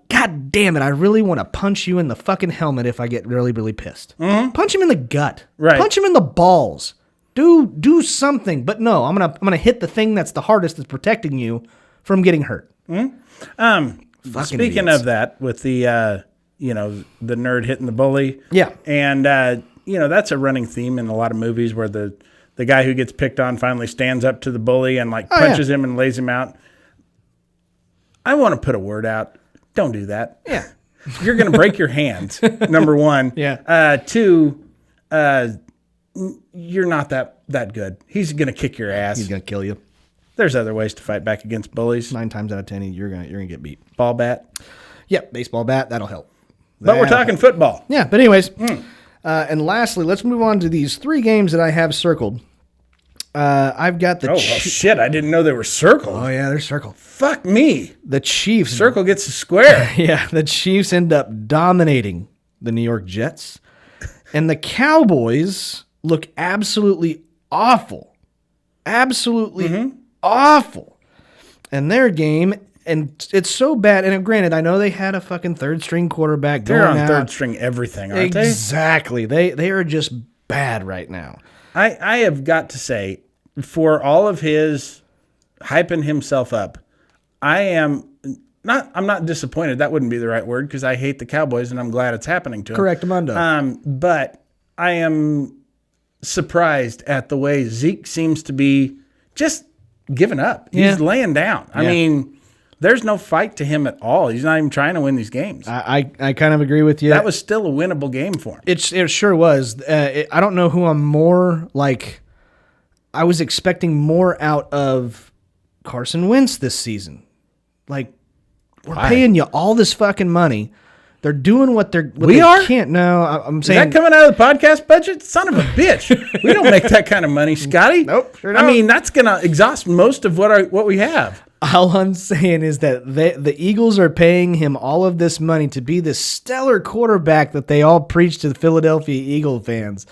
God damn it, I really want to punch you in the fucking helmet if I get really, really pissed. Mm-hmm. Punch him in the gut. Right. Punch him in the balls. Do something. But no, I'm gonna hit the thing that's the hardest that's protecting you from getting hurt. Mm-hmm. Speaking of that, with the the nerd hitting the bully. Yeah. And that's a running theme in a lot of movies where the guy who gets picked on finally stands up to the bully and like punches him and lays him out. I want to put a word out. Don't do that. Yeah. You're going to break your hands, number one. Yeah. Two, you're not that good. He's going to kick your ass. He's going to kill you. There's other ways to fight back against bullies. 9 times out of 10, you're gonna get beat. Ball bat. Yep, baseball bat. That'll help. But we're talking football. Yeah, but anyways. And lastly, let's move on to these 3 games that I have circled. I've got the... shit, I didn't know they were circled. Oh, yeah, they're circled. Fuck me. The Chiefs... Circle gets a square. Yeah, the Chiefs end up dominating the New York Jets. And the Cowboys look absolutely awful. Absolutely awful. And their game... And it's so bad. And granted, I know they had a fucking third-string quarterback going out. They're on third-string everything, aren't they? Exactly. They are just bad right now. I have got to say, for all of his hyping himself up, I'm not disappointed. That wouldn't be the right word because I hate the Cowboys and I'm glad it's happening to them. Correct, Amundo. But I am surprised at the way Zeke seems to be just giving up. He's laying down. I mean, there's no fight to him at all. He's not even trying to win these games. I kind of agree with you. That was still a winnable game for him. It sure was. I don't know who I'm more like. I was expecting more out of Carson Wentz this season. Like, we're paying you all this fucking money. They're doing what they can't. No, I'm saying. Is that coming out of the podcast budget? Son of a bitch. We don't make that kind of money, Scotty. Nope. Sure don't. I mean, that's going to exhaust most of what we have. All I'm saying is that the Eagles are paying him all of this money to be this stellar quarterback that they all preach to the Philadelphia Eagle fans.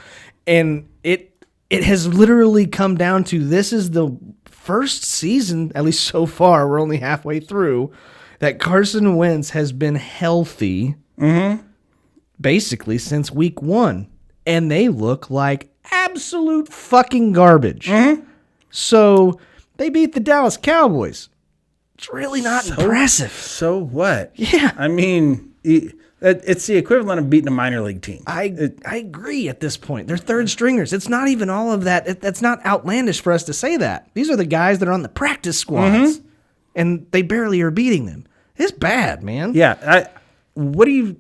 And it has literally come down to this is the first season, at least so far, we're only halfway through, that Carson Wentz has been healthy basically since week 1. And they look like absolute fucking garbage. So they beat the Dallas Cowboys. It's really not impressive. So what? Yeah. I mean, it's the equivalent of beating a minor league team. I agree at this point. They're third stringers. It's not even all of that. That's not outlandish for us to say that. These are the guys that are on the practice squads, and they barely are beating them. It's bad, man. Yeah. Do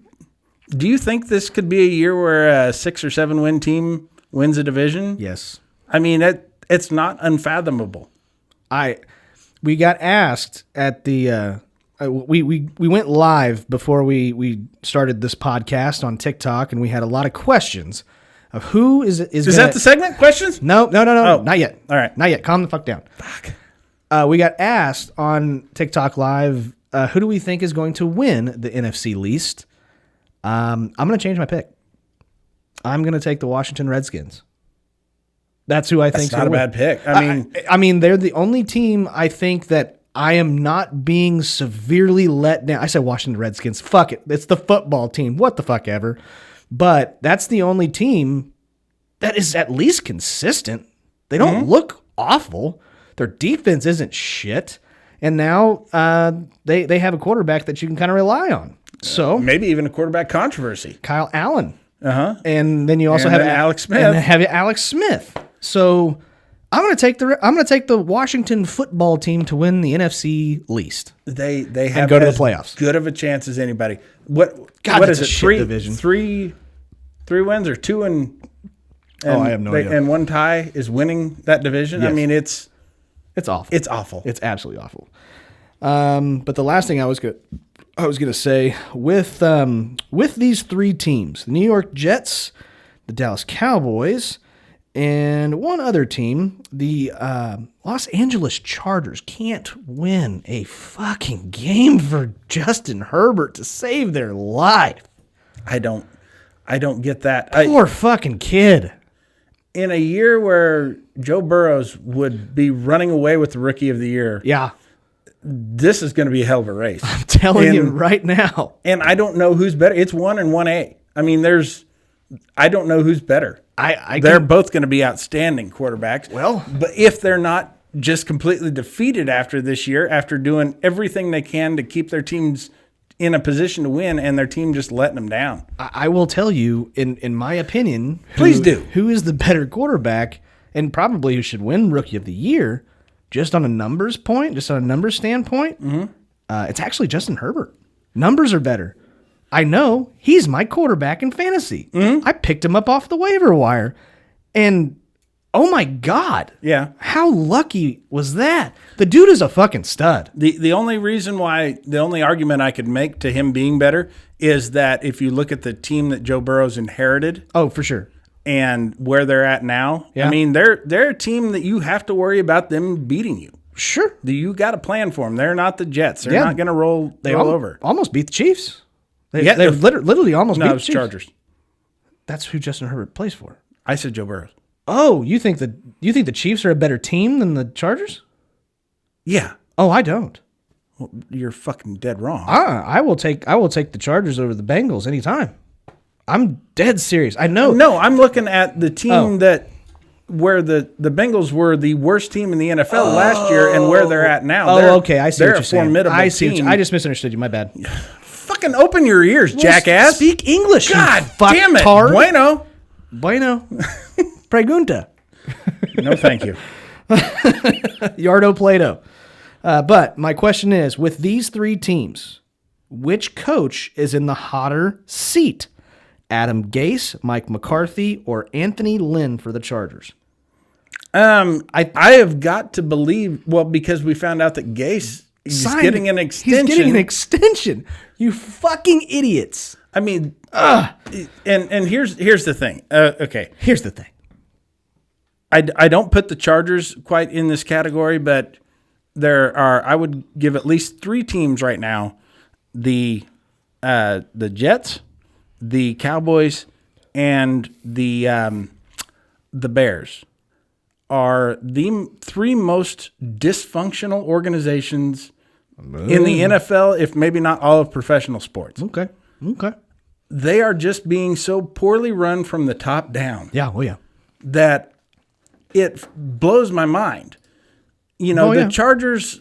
you think this could be a year where a 6 or 7 win team wins a division? Yes. I mean, it's not unfathomable. We got asked at the we went live before we started this podcast on TikTok, and we had a lot of questions of who is that the segment? Questions? No, not yet. All right, not yet. Calm the fuck down. Fuck. We got asked on TikTok live, who do we think is going to win the NFC least? I'm going to change my pick. I'm going to take the Washington Redskins. That's who I think. That's not a bad pick. I mean, they're the only team I think that I am not being severely let down. I said Washington Redskins. Fuck it. It's the football team. What the fuck ever. But that's the only team that is at least consistent. They don't look awful. Their defense isn't shit. And now they have a quarterback that you can kind of rely on. So maybe even a quarterback controversy. Kyle Allen. And then you also And have Alex Smith. And have Alex Smith. So I'm going to take the Washington football team to win the NFC least. They have go to the as playoffs. good of a chance as anybody. God, What that's is a it? shit division. Three wins or two and I have no idea. And one tie is winning that division. Yes. I mean, it's awful. It's awful. It's absolutely awful. But the last thing I was going to say with these three teams, the New York Jets, the Dallas Cowboys, and one other team, the Los Angeles Chargers, can't win a fucking game for Justin Herbert to save their life. I don't get that. Poor fucking kid. In a year where Joe Burrows would be running away with the Rookie of the Year, Yeah, this is going to be a hell of a race. I'm telling you right now. And I don't know who's better. It's 1 and 1A. I mean, I don't know who's better. They're both going to be outstanding quarterbacks. Well, but if they're not just completely defeated after this year, after doing everything they can to keep their teams in a position to win, and their team just letting them down, I will tell you, in my opinion, Please do. Who is the better quarterback, and probably who should win Rookie of the Year, just on a numbers standpoint, it's actually Justin Herbert. Numbers are better. I know he's my quarterback in fantasy. I picked him up off the waiver wire, and oh my God. Yeah. How lucky was that? The dude is a fucking stud. The only argument I could make to him being better is that if you look at the team that Joe Burrow's inherited, Oh, for sure. and where they're at now, Yeah. I mean, they're a team that you have to worry about them beating you. Sure. You got a plan for them. They're not the Jets. They're Yeah. not going to roll over. Almost beat the Chiefs. Yeah, They've literally almost beat No, the it's Chiefs. Chargers. That's who Justin Herbert plays for. I said Joe Burrow. Oh, you think the Chiefs are a better team than the Chargers? Yeah. Oh, I don't. Well, you're fucking dead wrong. I will take the Chargers over the Bengals anytime. I'm dead serious. I know. No, I'm looking at the team Oh. where the Bengals were the worst team in the NFL last year, and where they're at now. Oh, okay. I see they're what you're a saying. formidable I see. team. I just misunderstood you. My bad. Fucking open your ears, jackass. Speak English. you God fuck damn it. tard. Bueno. Pregunta. No, thank you. Yardo Plato. But my question is, with these three teams, which coach is in the hotter seat? Adam Gase, Mike McCarthy, or Anthony Lynn for the Chargers? I have got to believe, because we found out that Gase is getting an extension. He's getting an extension. You fucking idiots. I mean, and here's the thing. Okay. Here's the thing. I don't put the Chargers quite in this category, but I would give at least three teams right now: the Jets, the Cowboys, and the Bears are the three most dysfunctional organizations in the NFL, if maybe not all of professional sports. Okay. They are just being so poorly run from the top down. Yeah. Oh yeah. That it blows my mind. The Chargers,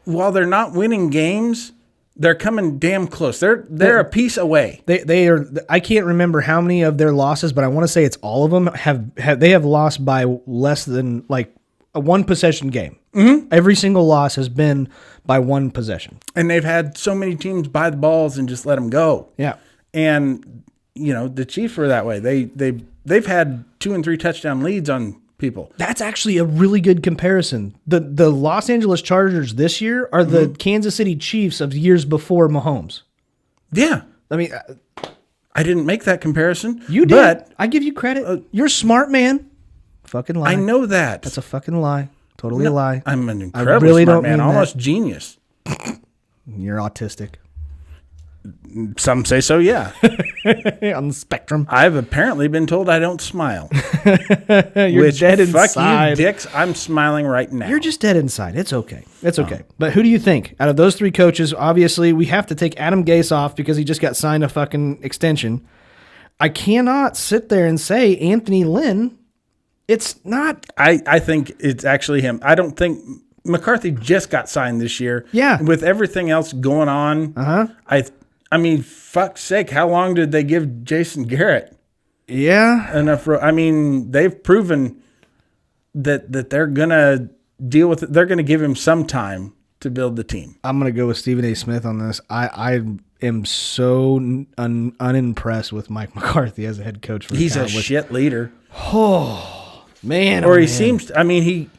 while they're not winning games, they're coming damn close. They're a piece away. They are. I can't remember how many of their losses, but I want to say it's all of them have lost by less than like a one possession game. Mm-hmm. Every single loss has been by one possession, and they've had so many teams buy the balls and just let them go. Yeah, and the Chiefs were that way. They've had 2 and 3 touchdown leads on people. That's actually a really good comparison. The Los Angeles Chargers this year are the Kansas City Chiefs of years before Mahomes. Yeah. I mean, I didn't make that comparison. You did. But I give you credit. You're a smart man. Fucking lie. I know that. That's a fucking lie. Totally a lie. I'm an incredibly smart man. Almost genius. You're autistic. Some say so, yeah. On the spectrum. I've apparently been told I don't smile. You're dead inside. Fuck you, dicks. I'm smiling right now. You're just dead inside. It's okay. It's okay. But who do you think? Out of those three coaches, obviously, we have to take Adam Gase off because he just got signed a fucking extension. I cannot sit there and say Anthony Lynn. It's not. I think it's actually him. I don't think McCarthy just got signed this year. Yeah. With everything else going on. Uh-huh. I mean, fuck's sake, how long did they give Jason Garrett? Yeah. enough. I mean, they've proven that they're gonna deal with it. They're gonna give him some time to build the team. I'm going to go with Stephen A. Smith on this. I am so unimpressed with Mike McCarthy as a head coach for the He's Cowboys. a shit leader. Oh, man. Or oh, he man. seems. I mean,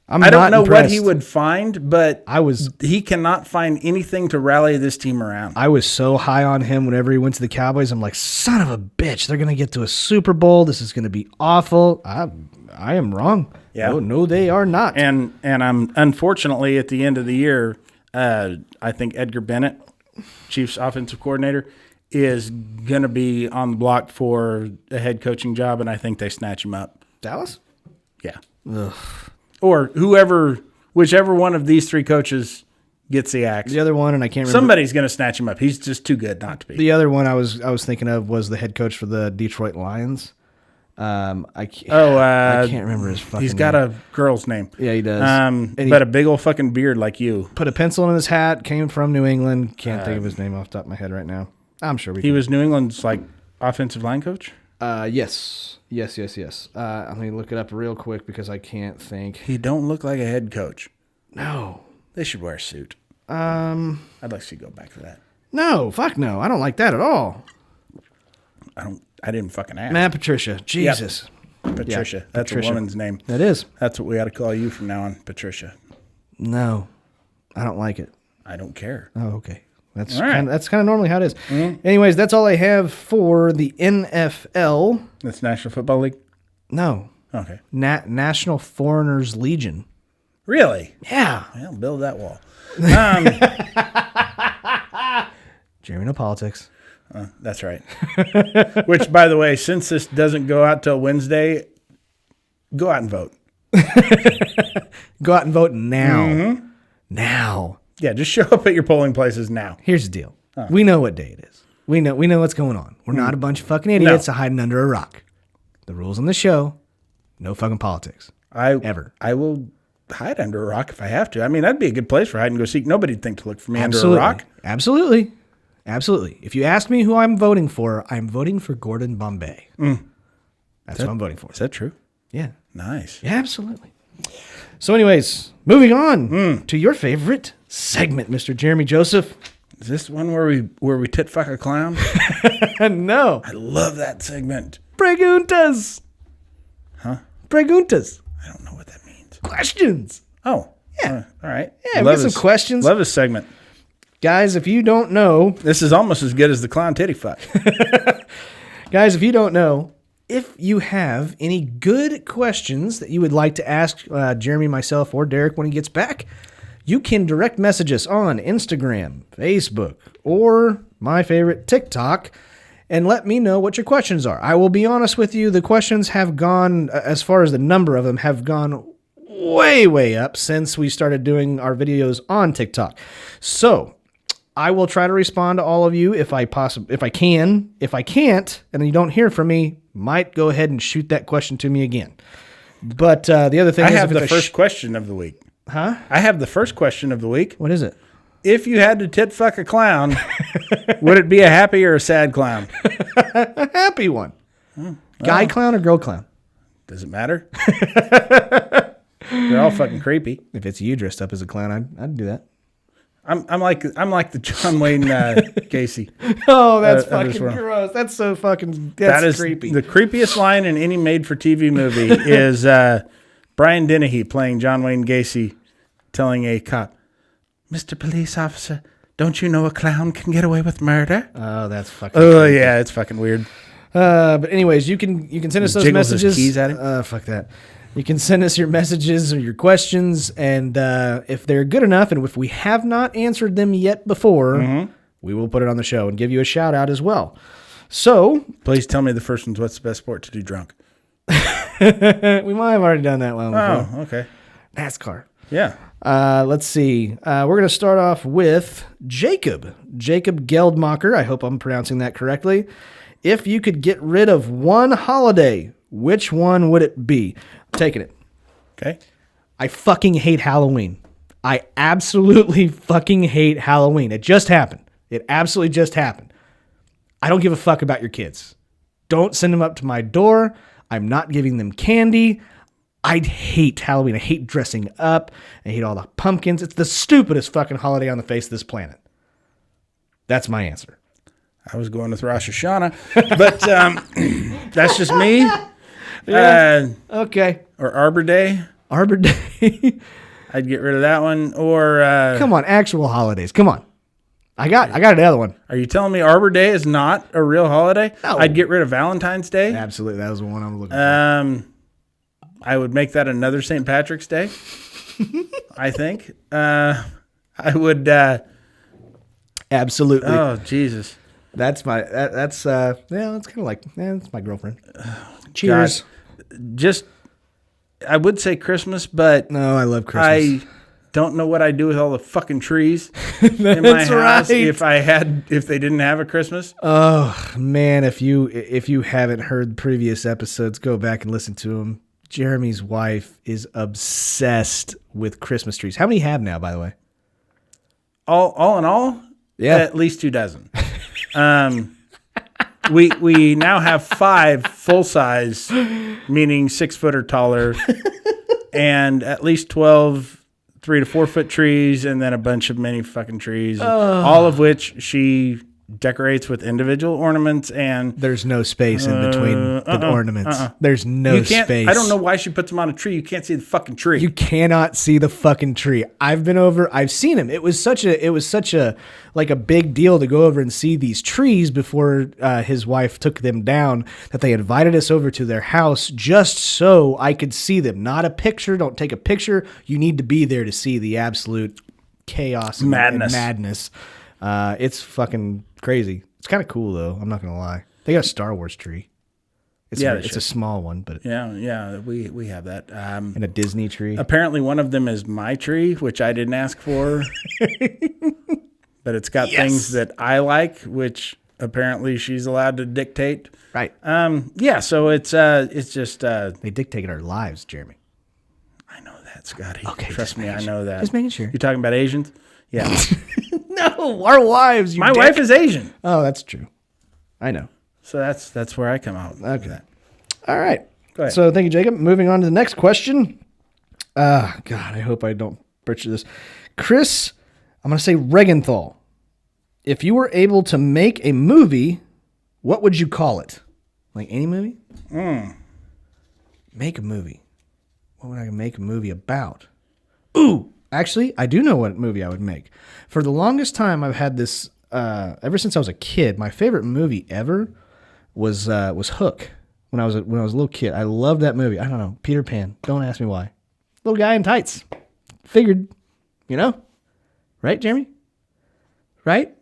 I'm I don't not know impressed. what he would find, but I was he cannot find anything to rally this team around. I was so high on him whenever he went to the Cowboys. I'm like, son of a bitch, they're going to get to a Super Bowl. This is going to be awful. I am wrong. Yeah. No, they are not. And I'm unfortunately at the end of the year, I think Edgar Bennett, Chiefs offensive coordinator, is going to be on the block for a head coaching job, and I think they snatch him up. Dallas? Yeah. Ugh. Or whichever one of these three coaches gets the axe. The other one, and I can't remember. Somebody's going to snatch him up. He's just too good not to be. The other one I was thinking of was the head coach for the Detroit Lions. I can't remember his fucking He's got name. a girl's name. Yeah, he does. But a big old fucking beard like you. Put a pencil in his hat, came from New England. Can't think of his name off the top of my head right now. I'm sure we He was New England's like offensive line coach? Yes. Let me look it up real quick because I can't think. He don't look like a head coach. No. They should wear a suit. I'd like to see go back to that. No, fuck no. I don't like that at all. I didn't fucking ask. Matt Patricia. Jesus. Patricia. Yeah, That's Patricia. a woman's name. That is. That's what we ought to call you from now on, Patricia. No. I don't like it. I don't care. Oh, okay. That's All right. kind of normally how it is. Anyways, that's all I have for the NFL. That's National Football League? No. Okay. National Foreigners Legion. Really? Yeah. Well, build that wall. Jeremy, no politics. That's right. Which, by the way, since this doesn't go out till Wednesday, go out and vote. Go out and vote now. Now. Yeah, just show up at your polling places now. Here's the deal. We know what day it is. We know what's going on. We're not a bunch of fucking idiots hiding under a rock. The rules on the show, no fucking politics. Ever. I will hide under a rock if I have to. I mean, that'd be a good place for hide and go seek. Nobody'd think to look for me under a rock. Absolutely. If you ask me who I'm voting for, I'm voting for Gordon Bombay. That's who I'm voting for. Is that true? Yeah. Nice. Yeah, absolutely. So anyways, moving on to your favorite segment, Mr. Jeremy Joseph. Is this one where we tit fuck a clown? No. I love that segment. Preguntas. Huh? Preguntas. I don't know what that means. Questions. Oh. Yeah. All right. Yeah, we got some questions. Love this segment. Guys, if you don't know, This is almost as good as the clown titty fuck. guys, if you don't know, if you have any good questions that you would like to ask Jeremy, myself, or Derek when he gets back, you can direct message us on Instagram, Facebook, or my favorite, TikTok, and let me know what your questions are. I will be honest with you, the questions have gone, as far as the number of them, have gone way, way up since we started doing our videos on TikTok. So I will try to respond to all of you if I can. If I can't, and you don't hear from me, might go ahead and shoot that question to me again. But the other thing I is, have the first question of the week. Huh? I have the first question of the week. What is it? If you had to tit fuck a clown, would it be a happy or a sad clown? A happy one. Guy clown or girl clown? Does it matter? They're all fucking creepy. If it's you dressed up as a clown, I'd do that. I'm like the John Wayne Gacy. Oh, that's this fucking one. gross. That's so fucking. That is creepy. the creepiest line in any made-for-TV movie is Brian Dennehy playing John Wayne Gacy telling a cop, "Mr. Police Officer, don't you know a clown can get away with murder?" Oh, that's fucking. Oh, yeah, it's fucking weird. But anyways, you can send us those Jiggles his messages. keys at him. Fuck that. You can send us your messages or your questions, and if they're good enough, and if we have not answered them yet before, we will put it on the show and give you a shout out as well. So Please tell me the first one's what's the best sport to do drunk? we might have already done that one before. Oh, okay. NASCAR. Yeah. Let's see. We're going to start off with Jacob Geldmacher. I hope I'm pronouncing that correctly. If you could get rid of one holiday, which one would it be? I'm taking it. Okay. I fucking hate Halloween. I absolutely fucking hate Halloween. It just happened. It absolutely just happened. I don't give a fuck about your kids. Don't send them up to my door. I'm not giving them candy. I hate Halloween. I hate dressing up. I hate all the pumpkins. It's the stupidest fucking holiday on the face of this planet. That's my answer. I was going with Rosh Hashanah, but that's just me. Yeah. Okay. Or Arbor Day. Arbor Day. I'd get rid of that one. Or come on, actual holidays. Come on. I got another one. Are you telling me Arbor Day is not a real holiday? No. I'd get rid of Valentine's Day. Absolutely. That was the one I'm looking for. I would make that another St. Patrick's Day. I think. I would. Absolutely. Oh, Jesus. That's kind of like, that's my girlfriend. Cheers. God. I would say Christmas, but no, I love Christmas. I don't know what I'd do with all the fucking trees in my house right. if they didn't have a Christmas. Oh man, if you haven't heard previous episodes, go back and listen to them. Jeremy's wife is obsessed with Christmas trees. How many you have now, by the way? All in all, yeah, at least 24. We now have 5 full size, meaning 6 foot or taller, and at least 12 3 to 4 foot trees, and then a bunch of mini fucking trees, all of which she decorates with individual ornaments. And there's no space in between the ornaments. There's no space. I don't know why she puts them on a tree. You can't see the fucking tree. You cannot see the fucking tree. I've seen him. It was such a like a big deal to go over and see these trees before his wife took them down, that they invited us over to their house just so I could see them. Not a picture. Don't take a picture. You need to be there to see the absolute chaos and madness. It's fucking crazy. It's kind of cool though. I'm not gonna lie. They got a Star Wars tree. It's a small one, but yeah, we have that. And a Disney tree. Apparently, one of them is my tree, which I didn't ask for, but it's got things that I like, which apparently she's allowed to dictate. Right. Yeah. So it's just they dictate our lives, Jeremy. I know that, Scotty. Okay, trust me, I know that. Just making sure. You're talking about Asians? Yeah. No, our wives. My wife is Asian. Oh, that's true. I know. So that's where I come out. Okay. That. All right. Go ahead. So thank you, Jacob. Moving on to the next question. God, I hope I don't butcher this. Chris, I'm going to say Regenthal. If you were able to make a movie, what would you call it? Like any movie? Make a movie. What would I make a movie about? Ooh, actually, I do know what movie I would make. For the longest time, I've had this, ever since I was a kid, my favorite movie ever was Hook. When I was a little kid, I loved that movie. I don't know, Peter Pan. Don't ask me why. Little guy in tights. Figured, right, Jeremy? Right?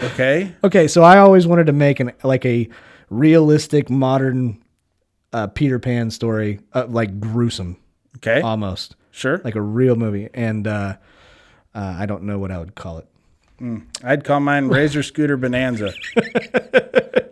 Okay. Okay, so I always wanted to make a realistic modern Peter Pan story, like gruesome. Okay. Almost. Sure. Like a real movie, and I don't know what I would call it. I'd call mine Razor Scooter Bonanza.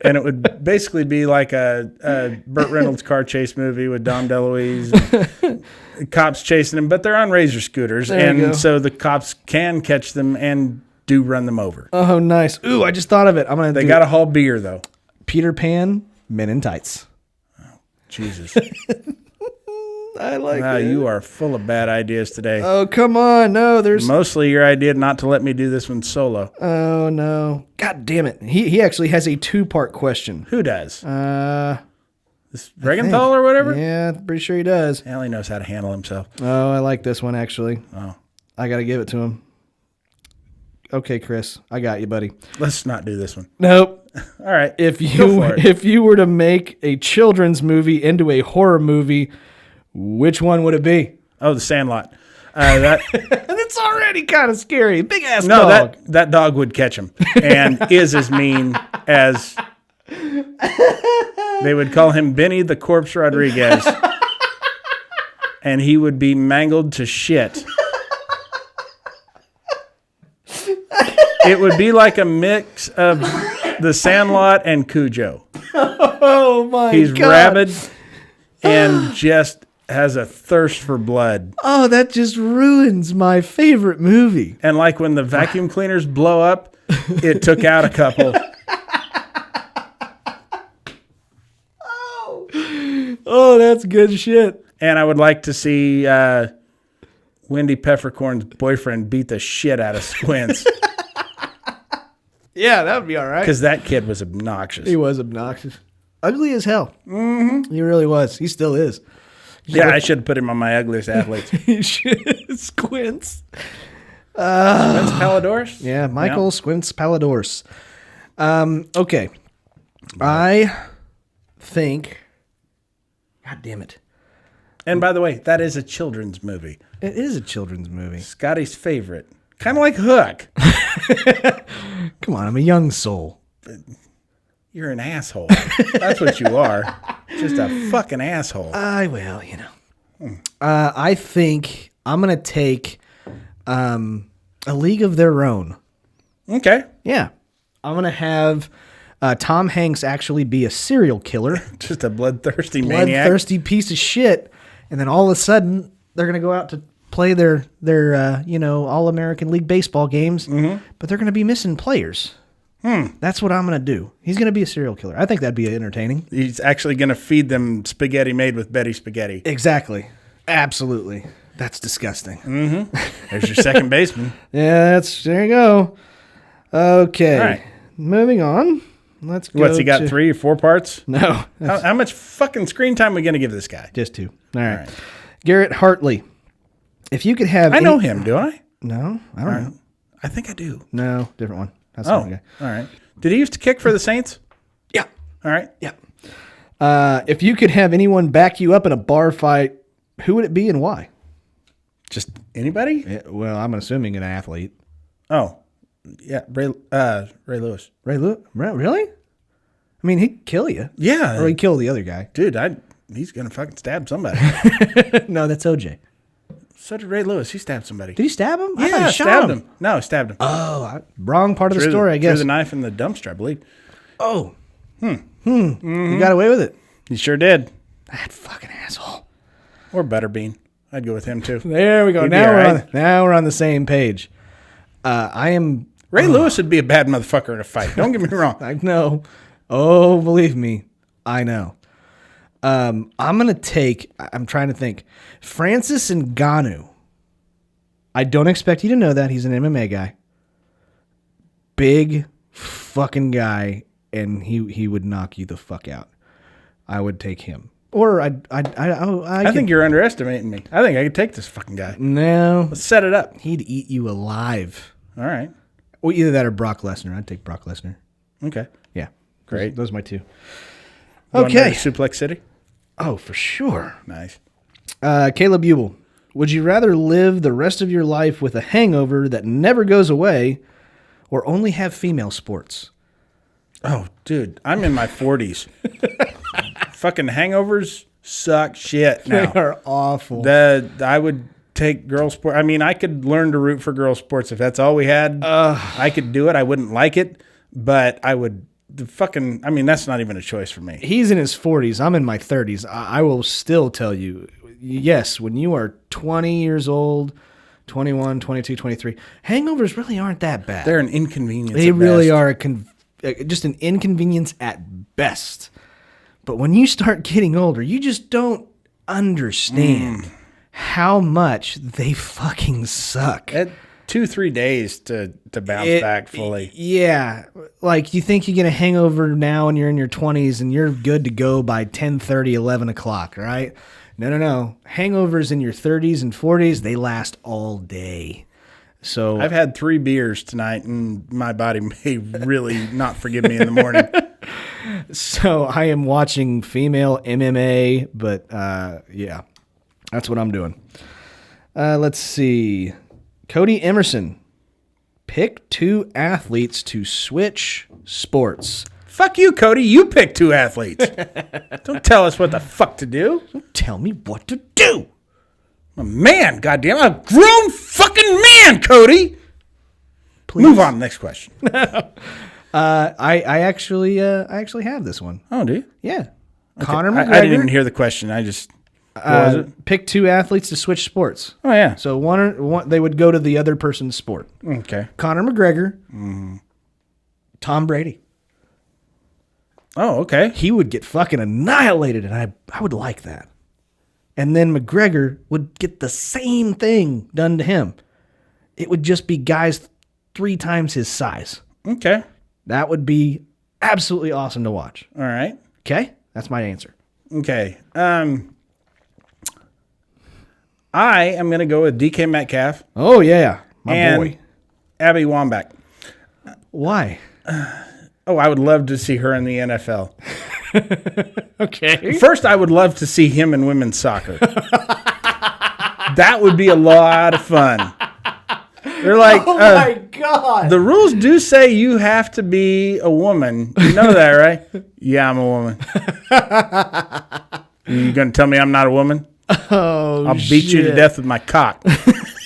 And it would basically be like a Burt Reynolds car chase movie with Dom DeLuise. Cops chasing them, but they're on razor scooters. And so the cops can catch them and do run them over. Oh, nice. Ooh, I just thought of it. They got to haul beer, though. Peter Pan, Men in Tights. Oh, Jesus. I like wow, it. You are full of bad ideas today. Oh, come on. No, there's... Mostly your idea not to let me do this one solo. Oh, no. God damn it. He actually has a 2-part question. Who does? This Regenthal or whatever? Yeah, pretty sure he does. Hell, he knows how to handle himself. Oh, I like this one, actually. Oh. I got to give it to him. Okay, Chris. I got you, buddy. Let's not do this one. Nope. All right. If you were to make a children's movie into a horror movie, which one would it be? Oh, The Sandlot. That's already kind of scary. Big ass dog. No, that dog would catch him and is as mean as they would call him Benny the Corpse Rodriguez. And he would be mangled to shit. It would be like a mix of The Sandlot and Cujo. Oh my God. He's rabid and just has a thirst for blood. Oh, that just ruins my favorite movie. And like when the vacuum cleaners blow up, it took out a couple. Oh, that's good shit. And I would like to see Wendy Peppercorn's boyfriend beat the shit out of Squints. Yeah, that would be all right. Because that kid was obnoxious. He was obnoxious. Ugly as hell. Mm-hmm. He really was. He still is. Yeah, I should have put him on my ugliest athletes. He should. Squints. Squints Palidorus? Yeah, Michael Squints Palidorus. Okay. I think... God damn it. And by the way, that is a children's movie. It is a children's movie. Scotty's favorite. Kind of like Hook. Come on, I'm a young soul. You're an asshole. That's what you are. Just a fucking asshole. Well, I think I'm going to take A League of Their Own. Okay. Yeah. I'm going to have Tom Hanks actually be a serial killer. Just a bloodthirsty maniac. Bloodthirsty piece of shit. And then all of a sudden, they're going to go out to play their All-American League baseball games, but they're going to be missing players. That's what I'm going to do. He's going to be a serial killer. I think that'd be entertaining. He's actually going to feed them spaghetti made with Betty spaghetti. Exactly. Absolutely. That's disgusting. There's your second baseman. Yeah, there you go. Okay. All right. Moving on. Let's go. What's he got, 3 or 4 parts? No. How much fucking screen time are we going to give this guy? Just 2. All right. Garrett Hartley. If you could have... I know him, do I? No, I don't know. I think I do. No, different one. That's Oh, the one guy. all right. Did he used to kick for the Saints? Yeah. All right. Yeah. If you could have anyone back you up in a bar fight, who would it be and why? Just anybody? Yeah, well, I'm assuming an athlete. Oh, yeah. Ray Lewis. Ray Lewis? Really? I mean, he'd kill you. Yeah. Or he'd kill the other guy. Dude, he's going to fucking stab somebody. No, that's OJ. So did Ray Lewis. He stabbed somebody. Did he stab him? I thought Yeah, he shot stabbed him. No, he stabbed him. Oh, wrong part of the Threw story, I guess. Threw the knife in the dumpster, I believe. Oh. You got away with it. He sure did. That fucking asshole. Or Butterbean. I'd go with him, too. There we go. He'd be Now all we're right. now we're on the same page. Ray Lewis would be a bad motherfucker in a fight. Don't get me wrong. I know. Oh, believe me, I know. I'm trying to think. Francis Ngannou. I don't expect you to know that. He's an MMA guy. Big fucking guy, and he would knock you the fuck out. I would take him. Or I think you're underestimating me. I think I could take this fucking guy. No. Let's set it up. He'd eat you alive. All right. Well, either that or Brock Lesnar. I'd take Brock Lesnar. Okay. Yeah. Great. Those are my 2. Going there Okay. to Suplex City? Oh, for sure. Nice. Caleb Ubel. Would you rather live the rest of your life with a hangover that never goes away or only have female sports? Oh, dude, I'm in my 40s. Fucking hangovers suck shit now. They are awful. I would take girl sport. I mean, I could learn to root for girl sports if that's all we had. I could do it. I wouldn't like it, but I would that's not even a choice for me. He's in his 40s. I'm in my 30s. I will still tell you, yes, when you are 20 years old, 21, 22, 23, hangovers really aren't that bad. They're an inconvenience. They at really best. are just an inconvenience at best. But when you start getting older, you just don't understand how much they fucking suck. It 2-3 days to bounce back fully. Yeah. Like you think you get a hangover now and you're in your 20s and you're good to go by 10:30, 11 o'clock, right? No. Hangovers in your 30s and 40s, they last all day. So I've had 3 beers tonight and my body may really not forgive me in the morning. So I am watching female MMA, but yeah, that's what I'm doing. Let's see. Cody Emerson. Pick 2 athletes to switch sports. Fuck you, Cody. You pick 2 athletes. Don't tell us what the fuck to do. Don't tell me what to do. I'm a man, goddamn. I'm a grown fucking man, Cody. Please. Move on. Next question. I actually have this one. Oh, do you? Yeah. Okay. Conor McGregor. I didn't even hear the question. I just... What was it? Pick 2 athletes to switch sports. Oh, yeah. So one they would go to the other person's sport. Okay. Conor McGregor, Tom Brady. Oh, okay. He would get fucking annihilated, and I would like that. And then McGregor would get the same thing done to him. It would just be guys 3 times his size. Okay. That would be absolutely awesome to watch. All right. Okay? That's my answer. Okay. I am going to go with DK Metcalf. Oh, yeah. My and boy. Abby Wambach. Why? Oh, I would love to see her in the NFL. Okay. First, I would love to see him in women's soccer. That would be a lot of fun. They're like, Oh, my God. the rules do say you have to be a woman. You know that, right? Yeah, I'm a woman. You going to tell me I'm not a woman? Oh, I'll beat you to death with my cock.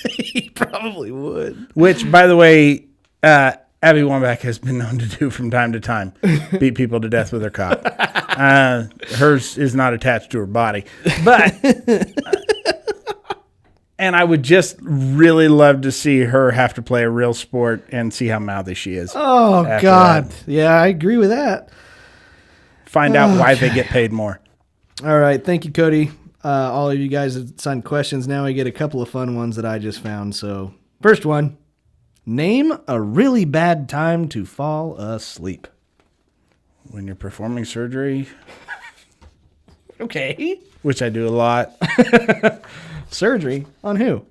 He probably would. Which, by the way, Abby Wambach has been known to do from time to time. Beat people to death with her cock. Hers is not attached to her body. But, and I would just really love to see her have to play a real sport and see how mouthy she is. Oh, God. that. Yeah, I agree with that. Find out why they get paid more. All right. Thank you, Cody. All of you guys have signed questions. Now we get a couple of fun ones that I just found. So, first one. Name a really bad time to fall asleep. When you're performing surgery, Okay. which I do a lot. Surgery on who?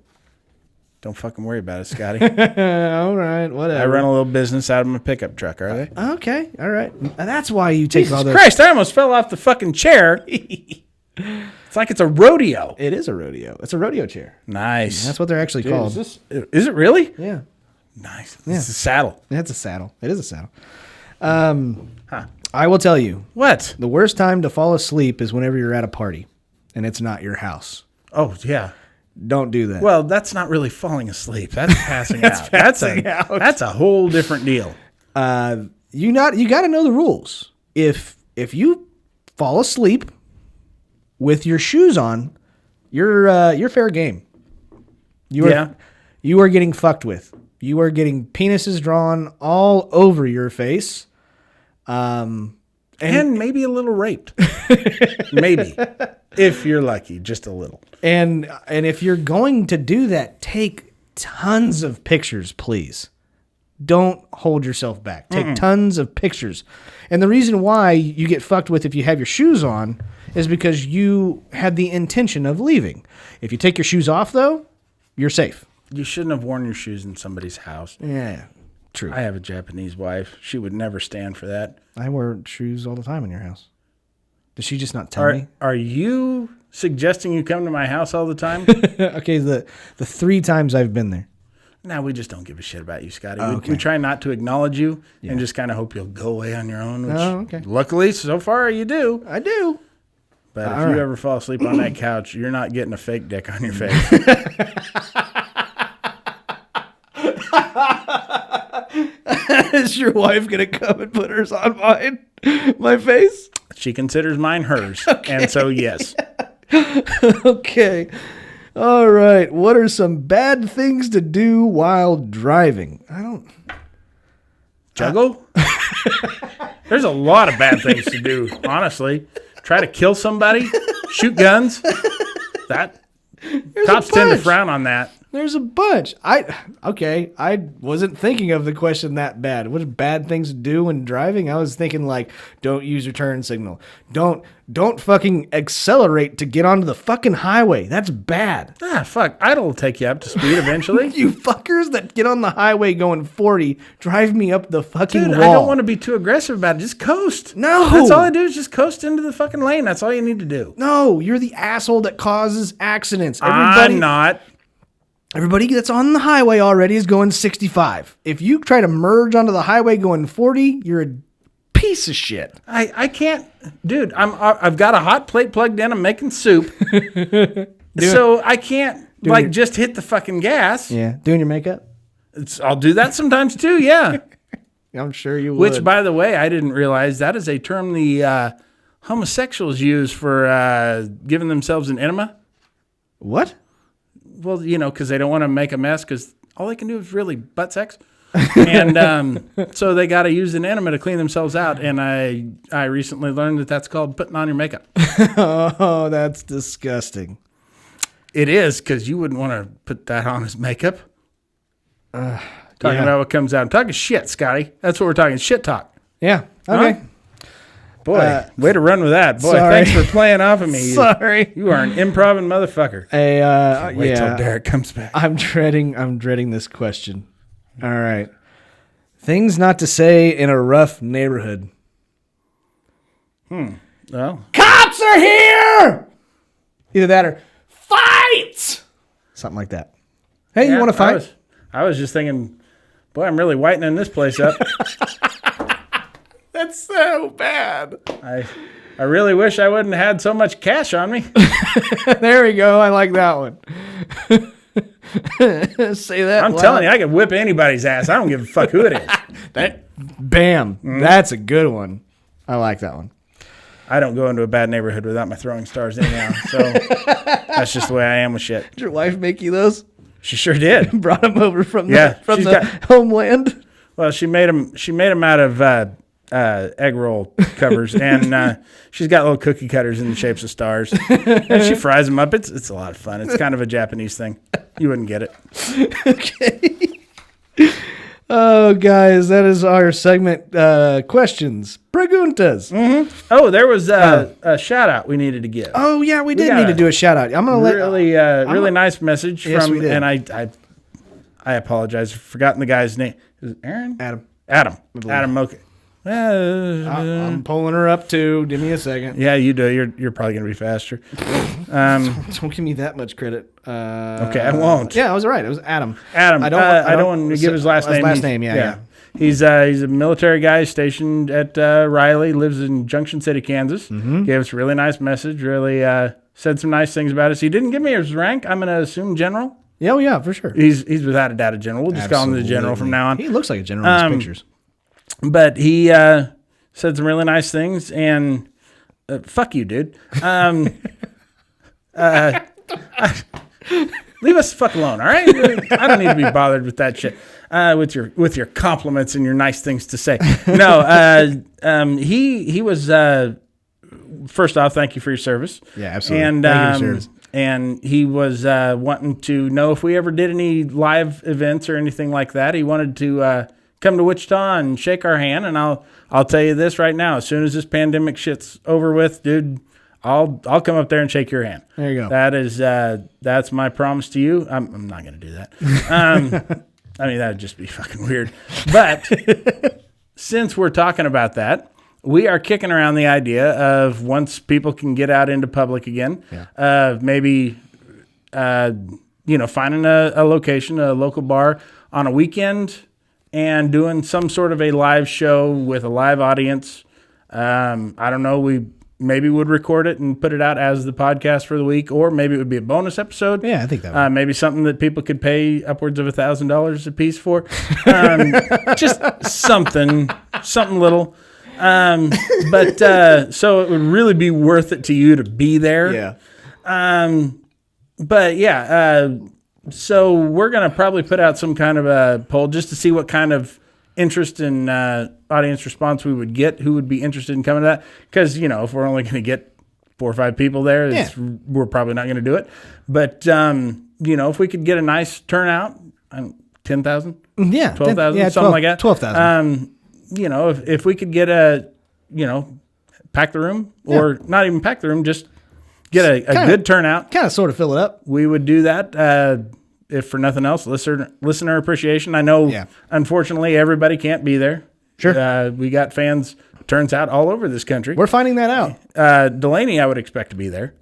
Don't fucking worry about it, Scotty. All right, whatever. I run a little business out of my pickup truck, all right? Okay, all right. And that's why you take all Jesus the. Christ, I almost fell off the fucking chair. It's like it's a rodeo. It is a rodeo. It's a rodeo chair. Nice. That's what they're actually Dude, called. is it really? Yeah, Nice. It's a saddle. that's a saddle. It is a saddle. I will tell you, What? the worst time to fall asleep is whenever you're at a party, and it's not your house. Oh, yeah. Don't do that. Well, that's not really falling asleep. That's passing out. passing out. That's a whole different deal. You got to know the rules. If you fall asleep with your shoes on, you're fair game. You are getting fucked with. You are getting penises drawn all over your face. And maybe a little raped. Maybe. If you're lucky, just a little. And if you're going to do that, take tons of pictures, please. Don't hold yourself back. Take tons of pictures. And the reason why you get fucked with if you have your shoes on is because you had the intention of leaving. If you take your shoes off, though, you're safe. You shouldn't have worn your shoes in somebody's house. Yeah, true. I have a Japanese wife. She would never stand for that. I wear shoes all the time in your house. Does she just not tell me? Are you suggesting you come to my house all the time? Okay, the 3 times I've been there. No, we just don't give a shit about you, Scotty. Okay. We try not to acknowledge you and just kind of hope you'll go away on your own. Which okay. Luckily, so far, you do. I do. But if you ever fall asleep on that couch, you're not getting a fake dick on your face. Is your wife going to come and put hers on my face? She considers mine hers. And so, yes. Okay. All right. What are some bad things to do while driving? I don't. Juggle? There's a lot of bad things to do, honestly. Try to kill somebody, shoot guns. Cops tend to frown on that. There's a bunch. I wasn't thinking of the question that bad. What are bad things to do when driving? I was thinking like, don't use your turn signal. Don't fucking accelerate to get onto the fucking highway. That's bad. Fuck. Idle will take you up to speed eventually. You fuckers that get on the highway going 40, drive me up the fucking Dude, wall. I don't want to be too aggressive about it. Just coast. No. That's all I do is just coast into the fucking lane. That's all you need to do. No, you're the asshole that causes accidents. I'm not. Everybody that's on the highway already is going 65. If you try to merge onto the highway going 40, you're a piece of shit. I can't, dude. I've got a hot plate plugged in. I'm making soup, so I can't just hit the fucking gas. Yeah, doing your makeup. I'll do that sometimes too. Yeah, I'm sure you would. which, by the way, I didn't realize that is a term the homosexuals use for giving themselves an enema. What? Well, because they don't want to make a mess because all they can do is really butt sex. And so they got to use an enema to clean themselves out. And I recently learned that that's called putting on your makeup. Oh, that's disgusting. It is, because you wouldn't want to put that on as makeup. Talking about what comes out. I'm talking shit, Scotty. That's what we're talking. Shit talk. Yeah. Okay. Huh? Boy, way to run with that. Boy, sorry. thanks for playing off of me. Sorry. You are an improving motherfucker. Wait till Derek comes back. I'm dreading this question. All right. Things not to say in a rough neighborhood. Well, Cops are here! Either that or fight! Something like that. Hey, you want to fight? I was just thinking, boy, I'm really whitening this place up. That's so bad. I really wish I wouldn't have had so much cash on me. There we go. I like that one. Say that. I'm telling you, I could whip anybody's ass. I don't give a fuck who it is. Bam. That's a good one. I like that one. I don't go into a bad neighborhood without my throwing stars anyhow. So that's just the way I am with shit. Did your wife make you those? She sure did. Brought them over from the homeland. Well, she made them out of egg roll covers, and she's got little cookie cutters in the shapes of stars, and she fries them up. It's a lot of fun. It's kind of a Japanese thing. You wouldn't get it. Okay. Oh, guys, that is our segment. Questions, preguntas. Mm-hmm. Oh, there was a shout out we needed to give. Oh yeah, we did need to do a shout out. I'm gonna really nice message yes, from, we did. and I apologize. I've forgotten the guy's name. Is it Aaron? Adam Mocha. I'm pulling her up too. Give me a second. Yeah, you do. You're probably gonna be faster. Don't give me that much credit. Okay, I won't. Yeah, I was right. It was Adam. I don't want to give his last name. Last name, yeah. He's a military guy stationed at Riley. Lives in Junction City, Kansas. Mm-hmm. Gave us a really nice message. Really said some nice things about us. He didn't give me his rank. I'm gonna assume general. Yeah, well, yeah, for sure. He's without a doubt a general. We'll just call him the general from now on. He looks like a general in his pictures. But he said some really nice things, and fuck you, dude. Leave us the fuck alone, all right? I don't need to be bothered with that shit. With your compliments and your nice things to say. No, he was first off, thank you for your service. Yeah, absolutely. And thank you for your service. And he was wanting to know if we ever did any live events or anything like that. He wanted to come to Wichita and shake our hand. And I'll tell you this right now: as soon as this pandemic shit's over with, dude, I'll come up there and shake your hand. There you go. That's my promise to you. I'm not going to do that. I mean, that would just be fucking weird. But since we're talking about that, we are kicking around the idea of once people can get out into public again, maybe, finding a location, a local bar on a weekend and doing some sort of a live show with a live audience. I don't know. We maybe would record it and put it out as the podcast for the week, or maybe it would be a bonus episode. Yeah, I think that would. Maybe something that people could pay upwards of $1,000 a piece for. Just something little. So it would really be worth it to you to be there. Yeah. So we're going to probably put out some kind of a poll just to see what kind of interest and audience response we would get, who would be interested in coming to that. Because, if we're only going to get 4 or 5 people there, we're probably not going to do it. But, if we could get a nice turnout, 10,000? Yeah. 12,000, something like that. 12,000. If we could get pack the room, or not even pack the room, just get a good turnout. Kind of sort of fill it up. We would do that, if for nothing else, listener appreciation. I know, unfortunately, everybody can't be there. Sure. We got fans, turns out, all over this country. We're finding that out. Delaney, I would expect to be there.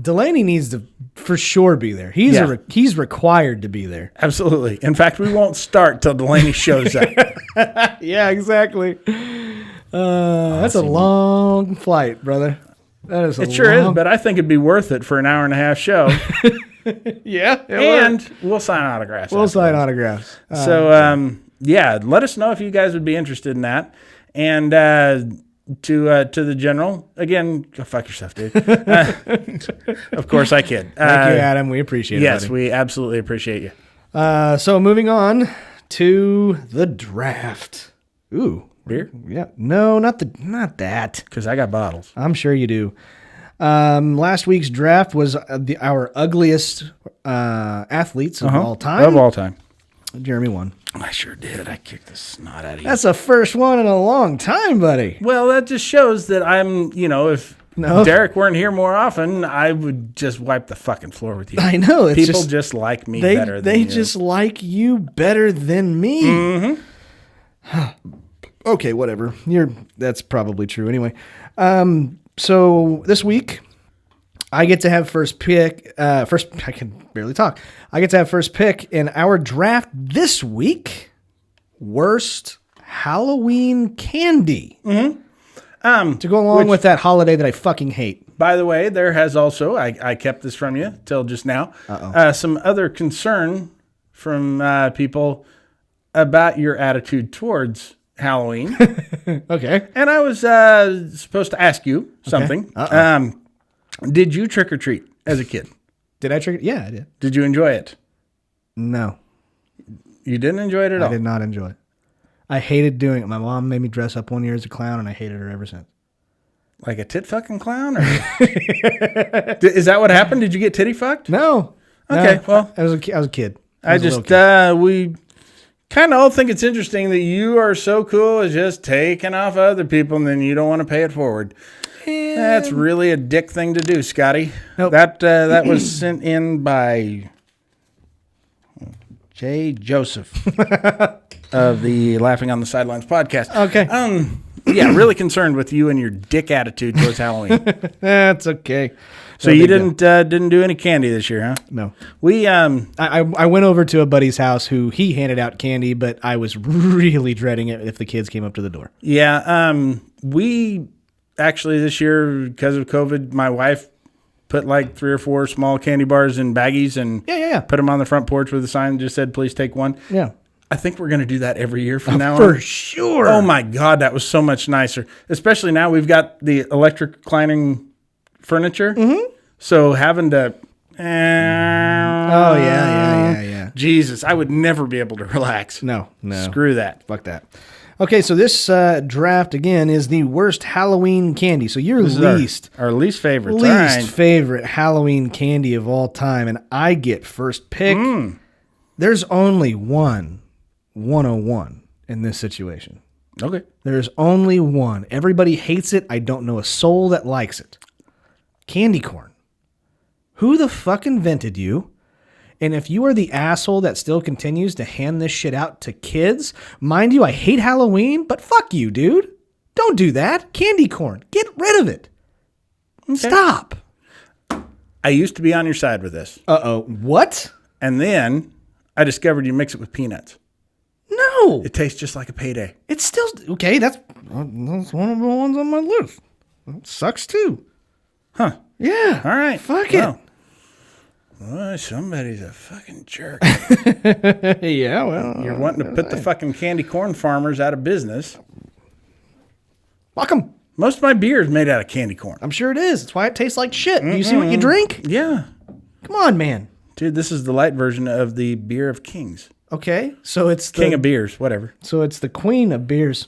Delaney needs to for sure be there. He's required to be there. Absolutely. In fact, we won't start till Delaney shows up. Yeah, exactly. That's a long flight, brother. That is. It sure is, but I think it'd be worth it for an hour and a half show. Yeah, and we'll sign autographs. We'll sign autographs. So, let us know if you guys would be interested in that. And to the general, again, go fuck yourself, dude. Of course, I kid. Thank you, Adam. We appreciate it. Yes, buddy. we absolutely appreciate you. So moving on to the draft. Ooh. Beer? Yeah. No, not that. Because I got bottles. I'm sure you do. Last week's draft was our ugliest athletes of all time. Of all time. Jeremy won. I sure did. I kicked the snot out of you. That's the first one in a long time, buddy. Well, that just shows that I'm, if Derek weren't here more often, I would just wipe the fucking floor with you. I know. It's People just like me better than you. They just like you better than me. Mm-hmm. Okay, whatever. That's probably true anyway. So this week, I get to have first pick. I can barely talk. I get to have first pick in our draft this week. Worst Halloween candy. Mm-hmm. To go along with that holiday that I fucking hate. By the way, there has also, I kept this from you till just now, some other concern from people about your attitude towards Halloween. Okay. And I was supposed to ask you something. Okay. Did you trick or treat as a kid? Did I trick? Yeah, I did. Did you enjoy it? No. You didn't enjoy it at all? I did not enjoy it. I hated doing it. My mom made me dress up one year as a clown, and I hated her ever since. Like a tit fucking clown? Or is that what happened? Did you get titty fucked? No. Okay, no. well. I was a kid. We kind of all think it's interesting that you are so cool as just taking off other people and then you don't want to pay it forward. That's really a dick thing to do, Scotty. Nope. That was sent in by Jay Joseph of the Laughing on the Sidelines podcast. Okay. Yeah, really concerned with you and your dick attitude towards Halloween. That's okay. So you didn't do any candy this year, huh? No. We I went over to a buddy's house who he handed out candy, but I was really dreading it if the kids came up to the door. Yeah. We actually this year, because of COVID, my wife put like 3 or 4 small candy bars in baggies and put them on the front porch with a sign that just said, "Please take one." Yeah. I think we're going to do that every year from now on. For sure. Oh my God, that was so much nicer. Especially now we've got the electric reclining furniture. Mm-hmm. So having to... yeah. Jesus, I would never be able to relax. No. Screw that. Fuck that. Okay, so this draft, again, is the worst Halloween candy. So your our least favorite. Favorite Halloween candy of all time. And I get first pick. There's only one 101 in this situation. Okay. There's only one. Everybody hates it. I don't know a soul that likes it. Candy corn. Who the fuck invented you? And if you are the asshole that still continues to hand this shit out to kids, mind you, I hate Halloween, but fuck you, dude. Don't do that. Candy corn. Get rid of it. Okay. Stop. I used to be on your side with this. Uh-oh. What? And then I discovered you mix it with peanuts. No. It tastes just like a payday. It's still... Okay, that's one of the ones on my list. It sucks too. Huh. Yeah. All right. Fuck it. Well, somebody's a fucking jerk. Yeah, well... You're wanting to put the fucking candy corn farmers out of business. Fuck them. Most of my beer is made out of candy corn. I'm sure it is. That's why it tastes like shit. Do you see what you drink? Yeah. Come on, man. Dude, this is the light version of the Beer of Kings. Okay, so it's King of beers, whatever. So it's the queen of beers.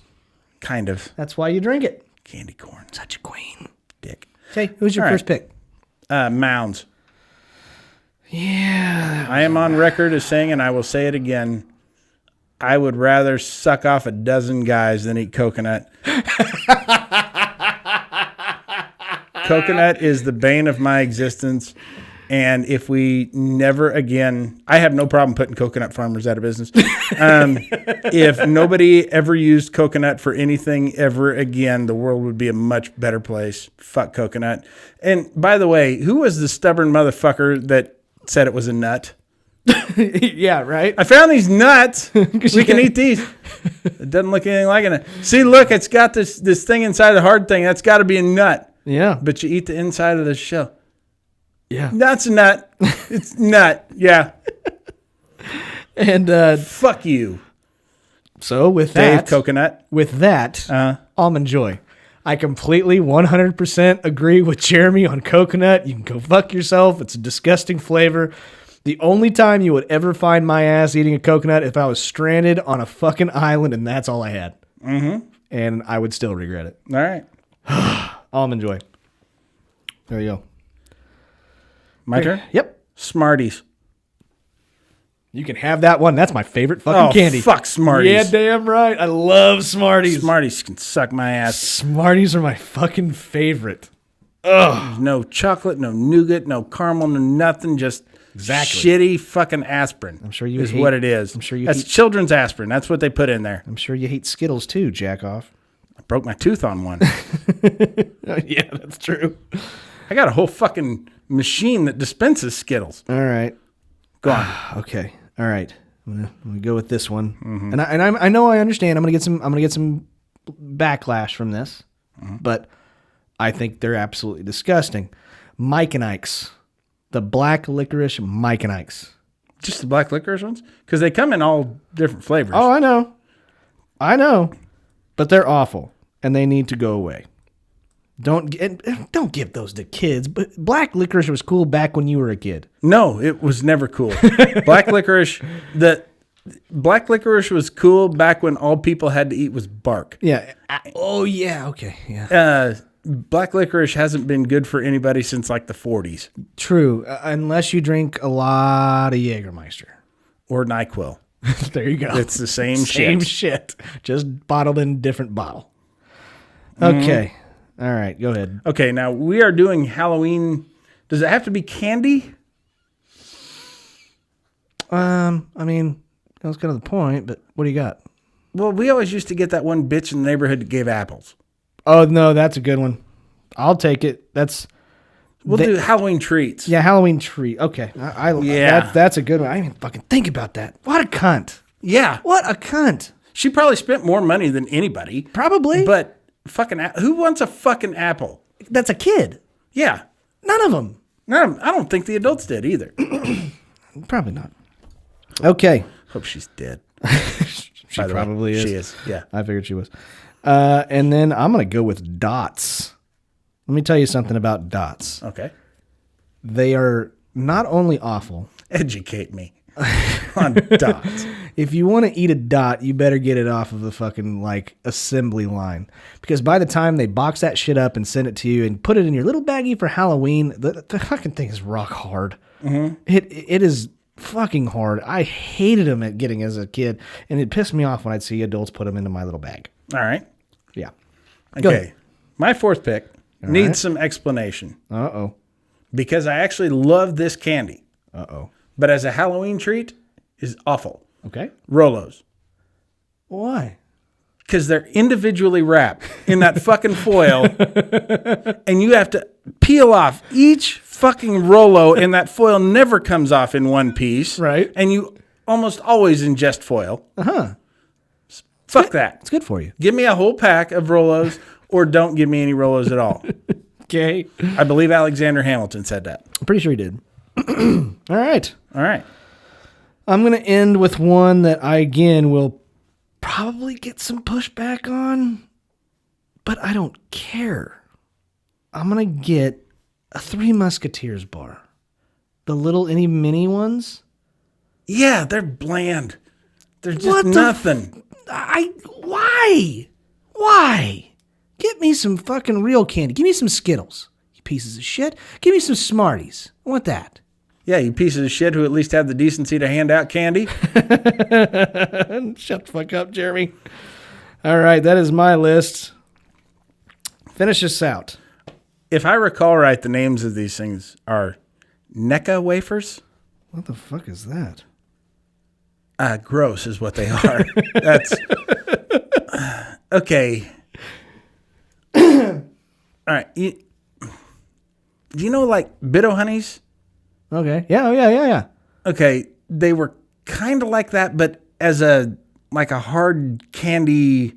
Kind of. That's why you drink it. Candy corn. Such a queen. Dick. Okay, who's your first pick? Mounds. Yeah. I am on record as saying, and I will say it again, I would rather suck off a dozen guys than eat coconut. Coconut is the bane of my existence. And if we never again, I have no problem putting coconut farmers out of business. If nobody ever used coconut for anything ever again, the world would be a much better place. Fuck coconut. And by the way, who was the stubborn motherfucker that said it was a nut? Yeah, right. I found these nuts. We can eat these. It doesn't look anything like a nut. See, look, it's got this thing inside the hard thing. That's got to be a nut. Yeah. But you eat the inside of the shell. Yeah. That's a nut. It's nut. Yeah. And fuck you. So with Dave that, Coconut. With that, Almond Joy. I completely 100% agree with Jeremy on coconut. You can go fuck yourself. It's a disgusting flavor. The only time you would ever find my ass eating a coconut if I was stranded on a fucking island and that's all I had. Mm-hmm. And I would still regret it. All right. Almond Joy. There you go. My turn? Yep. Smarties. You can have that one. That's my favorite fucking candy. Fuck Smarties. Yeah, damn right. I love Smarties. Smarties can suck my ass. Smarties are my fucking favorite. There's no chocolate, no nougat, no caramel, no nothing. Just shitty fucking aspirin. I'm sure you is hate, what it is. I'm sure you That's hate, children's aspirin. That's what they put in there. I'm sure you hate Skittles too, jack off. I broke my tooth on one. Yeah, that's true. I got a whole fucking machine that dispenses Skittles. All right. Go on. Okay. All right. I'm gonna go with this one. Mm-hmm. And I know I understand. I'm gonna get some backlash from this, but I think they're absolutely disgusting. Mike and Ike's, the black licorice Mike and Ike's. Just the black licorice ones? Because they come in all different flavors. Oh, I know, but they're awful and they need to go away. Don't give those to kids. But black licorice was cool back when you were a kid. No, it was never cool. Black licorice was cool back when all people had to eat was bark. Yeah. Oh yeah. Okay. Yeah. Black licorice hasn't been good for anybody since like the 40s. True, unless you drink a lot of Jägermeister or NyQuil. There you go. It's the same shit. Same shit, just bottled in a different bottle. Okay. All right, go ahead. Okay, now we are doing Halloween. Does it have to be candy? I mean, that was kind of the point, but what do you got? Well, we always used to get that one bitch in the neighborhood that gave apples. Oh, no, that's a good one. I'll take it. We'll do Halloween treats. Yeah, Halloween treat. Okay. Yeah. That's a good one. I didn't even fucking think about that. What a cunt. Yeah. What a cunt. She probably spent more money than anybody. Probably. But fucking who wants a fucking apple? That's a kid. Yeah. None of them. I don't think the adults did either. Probably not. Okay. Hope she's dead. She probably is. She is. Yeah. I figured she was. And then I'm going to go with dots. Let me tell you something about dots. Okay. They are not only awful. Educate me on dots. If you want to eat a dot, you better get it off of the fucking assembly line. Because by the time they box that shit up and send it to you and put it in your little baggie for Halloween, the fucking thing is rock hard. Mm-hmm. It is fucking hard. I hated them at getting as a kid, and it pissed me off when I'd see adults put them into my little bag. All right. Yeah. Okay. My fourth pick needs some explanation. Uh-oh. Because I actually love this candy. Uh-oh. But as a Halloween treat, is awful. Okay. Rolos. Why? Because they're individually wrapped in that fucking foil, and you have to peel off each fucking Rolo, and that foil never comes off in one piece. Right. And you almost always ingest foil. Uh-huh. Fuck that. It's good for you. Give me a whole pack of Rolos, or don't give me any Rolos at all. Okay. I believe Alexander Hamilton said that. I'm pretty sure he did. All right. All right. I'm going to end with one that I, again, will probably get some pushback on, but I don't care. I'm going to get a Three Musketeers bar. The little itty mini ones. Yeah, they're bland. They're just nothing. Why? Get me some fucking real candy. Give me some Skittles, you pieces of shit. Give me some Smarties. I want that. Yeah, you pieces of shit who at least have the decency to hand out candy. Shut the fuck up, Jeremy. All right, that is my list. Finish us out. If I recall right, the names of these things are Necca wafers. What the fuck is that? Gross is what they are. That's okay. All right. Do you know Bitto Honeys? Okay. Yeah. Okay. They were kind of like that, but as a hard candy.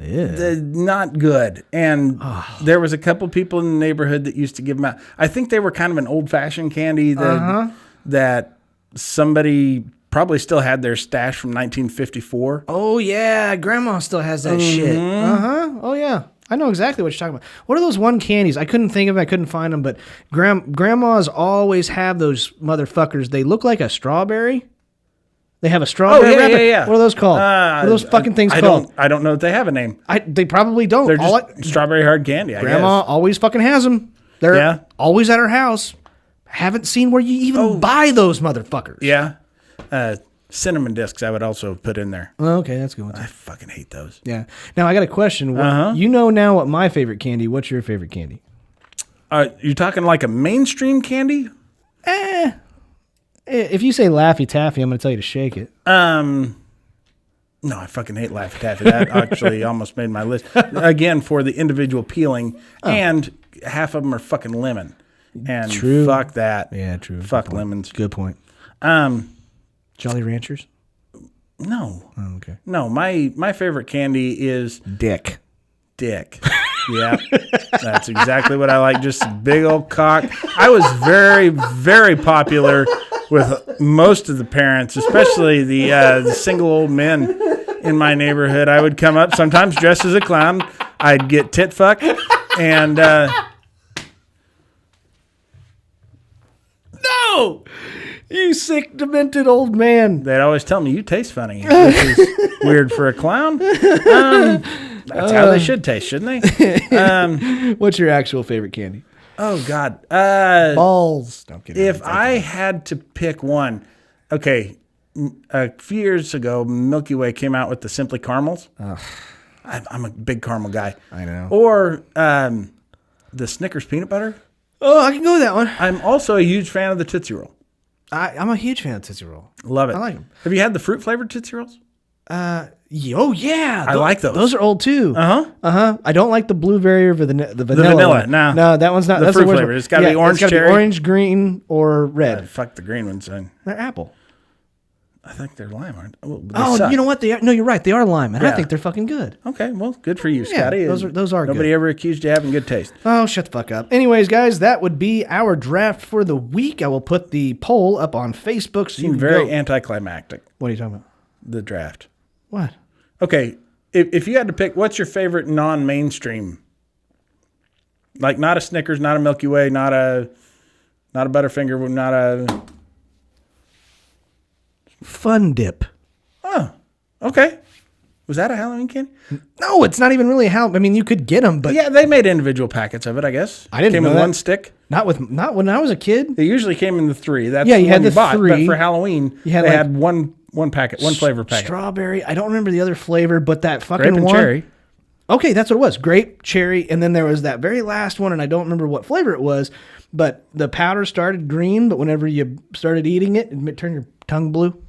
Yeah. Not good. And there was a couple people in the neighborhood that used to give them out. I think they were kind of an old-fashioned candy that somebody probably still had their stash from 1954. Oh, yeah. Grandma still has that shit. Uh-huh. Oh, yeah. I know exactly what you're talking about. What are those one candies? I couldn't think of them. I couldn't find them, but grandmas always have those motherfuckers. They look like a strawberry. They have a strawberry wrapper. Yeah. What are those called? What are those fucking things called? I don't know if they have a name. They probably don't. They're just strawberry hard candy, I Grandma guess. always fucking has them. They're always at her house. Haven't seen where you even buy those motherfuckers. Yeah. Cinnamon discs I would also put in there. Oh, okay, that's a good one. I fucking hate those. Yeah. Now, I got a question. You know now what my favorite candy. What's your favorite candy? You talking like a mainstream candy? If you say Laffy Taffy, I'm going to tell you to shake it. No, I fucking hate Laffy Taffy. That actually almost made my list. Again, for the individual peeling, and half of them are fucking lemon. And fuck that. Yeah, true. Fuck lemons. Good point. Jolly Ranchers? No. Oh, okay. No, my favorite candy is Dick. Yeah, that's exactly what I like. Just a big old cock. I was very, very popular with most of the parents, especially the single old men in my neighborhood. I would come up sometimes dressed as a clown. I'd get tit fucked, and No! You sick, demented old man. they'd always tell me, "You taste funny," which is weird for a clown. That's how they should taste, shouldn't they? What's your actual favorite candy? Oh God. Balls. Don't get If I had to pick one, okay, a few years ago, Milky Way came out with the Simply Caramels. I'm a big caramel guy. I know. Or the Snickers peanut butter. Oh, I can go with that one. I'm also a huge fan of the Tootsie Roll. I'm a huge fan of Tootsie Roll. Love it. I like them. Have you had the fruit flavored Tootsie Rolls? Oh, yeah. I like those. Those are old, too. Uh-huh. I don't like the blueberry or the vanilla. The vanilla, one. No, that one's not. The That's fruit the worst flavor. one. It's gotta be orange, it's gotta cherry. Be orange, green, or red. Fuck the green ones. They're apple. I think they're lime, aren't they? Well, they suck. You know what? No, you're right. They are lime, and I Yeah. think they're fucking good. Okay, well, good for you, Scotty. Yeah, those are Nobody good. ever accused you of having good taste. Oh, shut the fuck up. Anyways, guys, that would be our draft for the week. I will put the poll up on Facebook. So you can Very go. anticlimactic, What are you talking about? the draft. What? Okay, if you had to pick, what's your favorite non-mainstream? Like not a Snickers, not a Milky Way, not a Butterfinger, not a... Fun Dip. Oh, okay. Was that a Halloween candy? No, it's not even really how. I mean, you could get them, but Yeah, they made individual packets of it, I guess. I didn't came know with that. one stick. not when I was a kid. They usually came in the 3. That's Yeah, you the had one the bought, 3. But for Halloween, You had they like had one packet, one flavor packet. Strawberry. I don't remember the other flavor, but that fucking Grape and one. cherry. Okay, that's what it was. Grape, cherry, and then there was that very last one, and I don't remember what flavor it was, but the powder started green, but whenever you started eating it, it turned your tongue blue.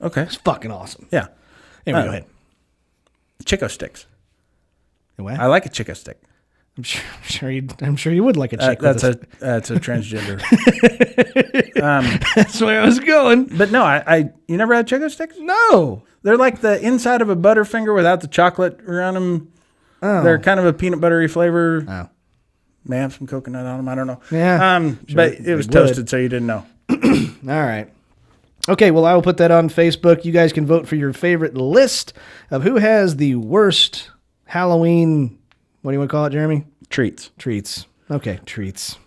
Okay. It's fucking awesome. Yeah. Anyway, go ahead. Chico sticks. What? I like a Chico stick. I'm sure you would like a chick. That's a transgender. That's where I was going. But no, you never had Chico sticks? No. They're like the inside of a Butterfinger without the chocolate around them. Oh. They're kind of a peanut buttery flavor. Oh. May have some coconut on them. I don't know. Yeah. But it was toasted, so you didn't know. All right. Okay, well, I will put that on Facebook. You guys can vote for your favorite list of who has the worst Halloween, what do you want to call it, Jeremy? Treats. Treats. Okay, treats.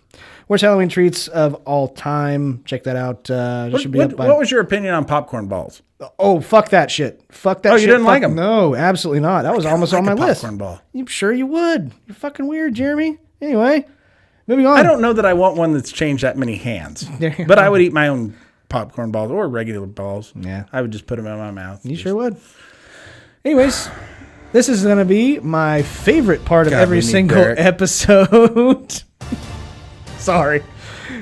Worst Halloween treats of all time. Check that out. What was your opinion on popcorn balls? Oh, fuck that shit. Fuck that shit. Oh, you didn't like them? No, absolutely not. That was almost on my list. Popcorn ball. You sure you would? You're fucking weird, Jeremy. Anyway, moving on. I don't know that I want one that's changed that many hands. But I would eat my own popcorn balls or regular balls. Yeah. I would just put them in my mouth. You sure would. Anyways, this is going to be my favorite part of every single episode. Sorry.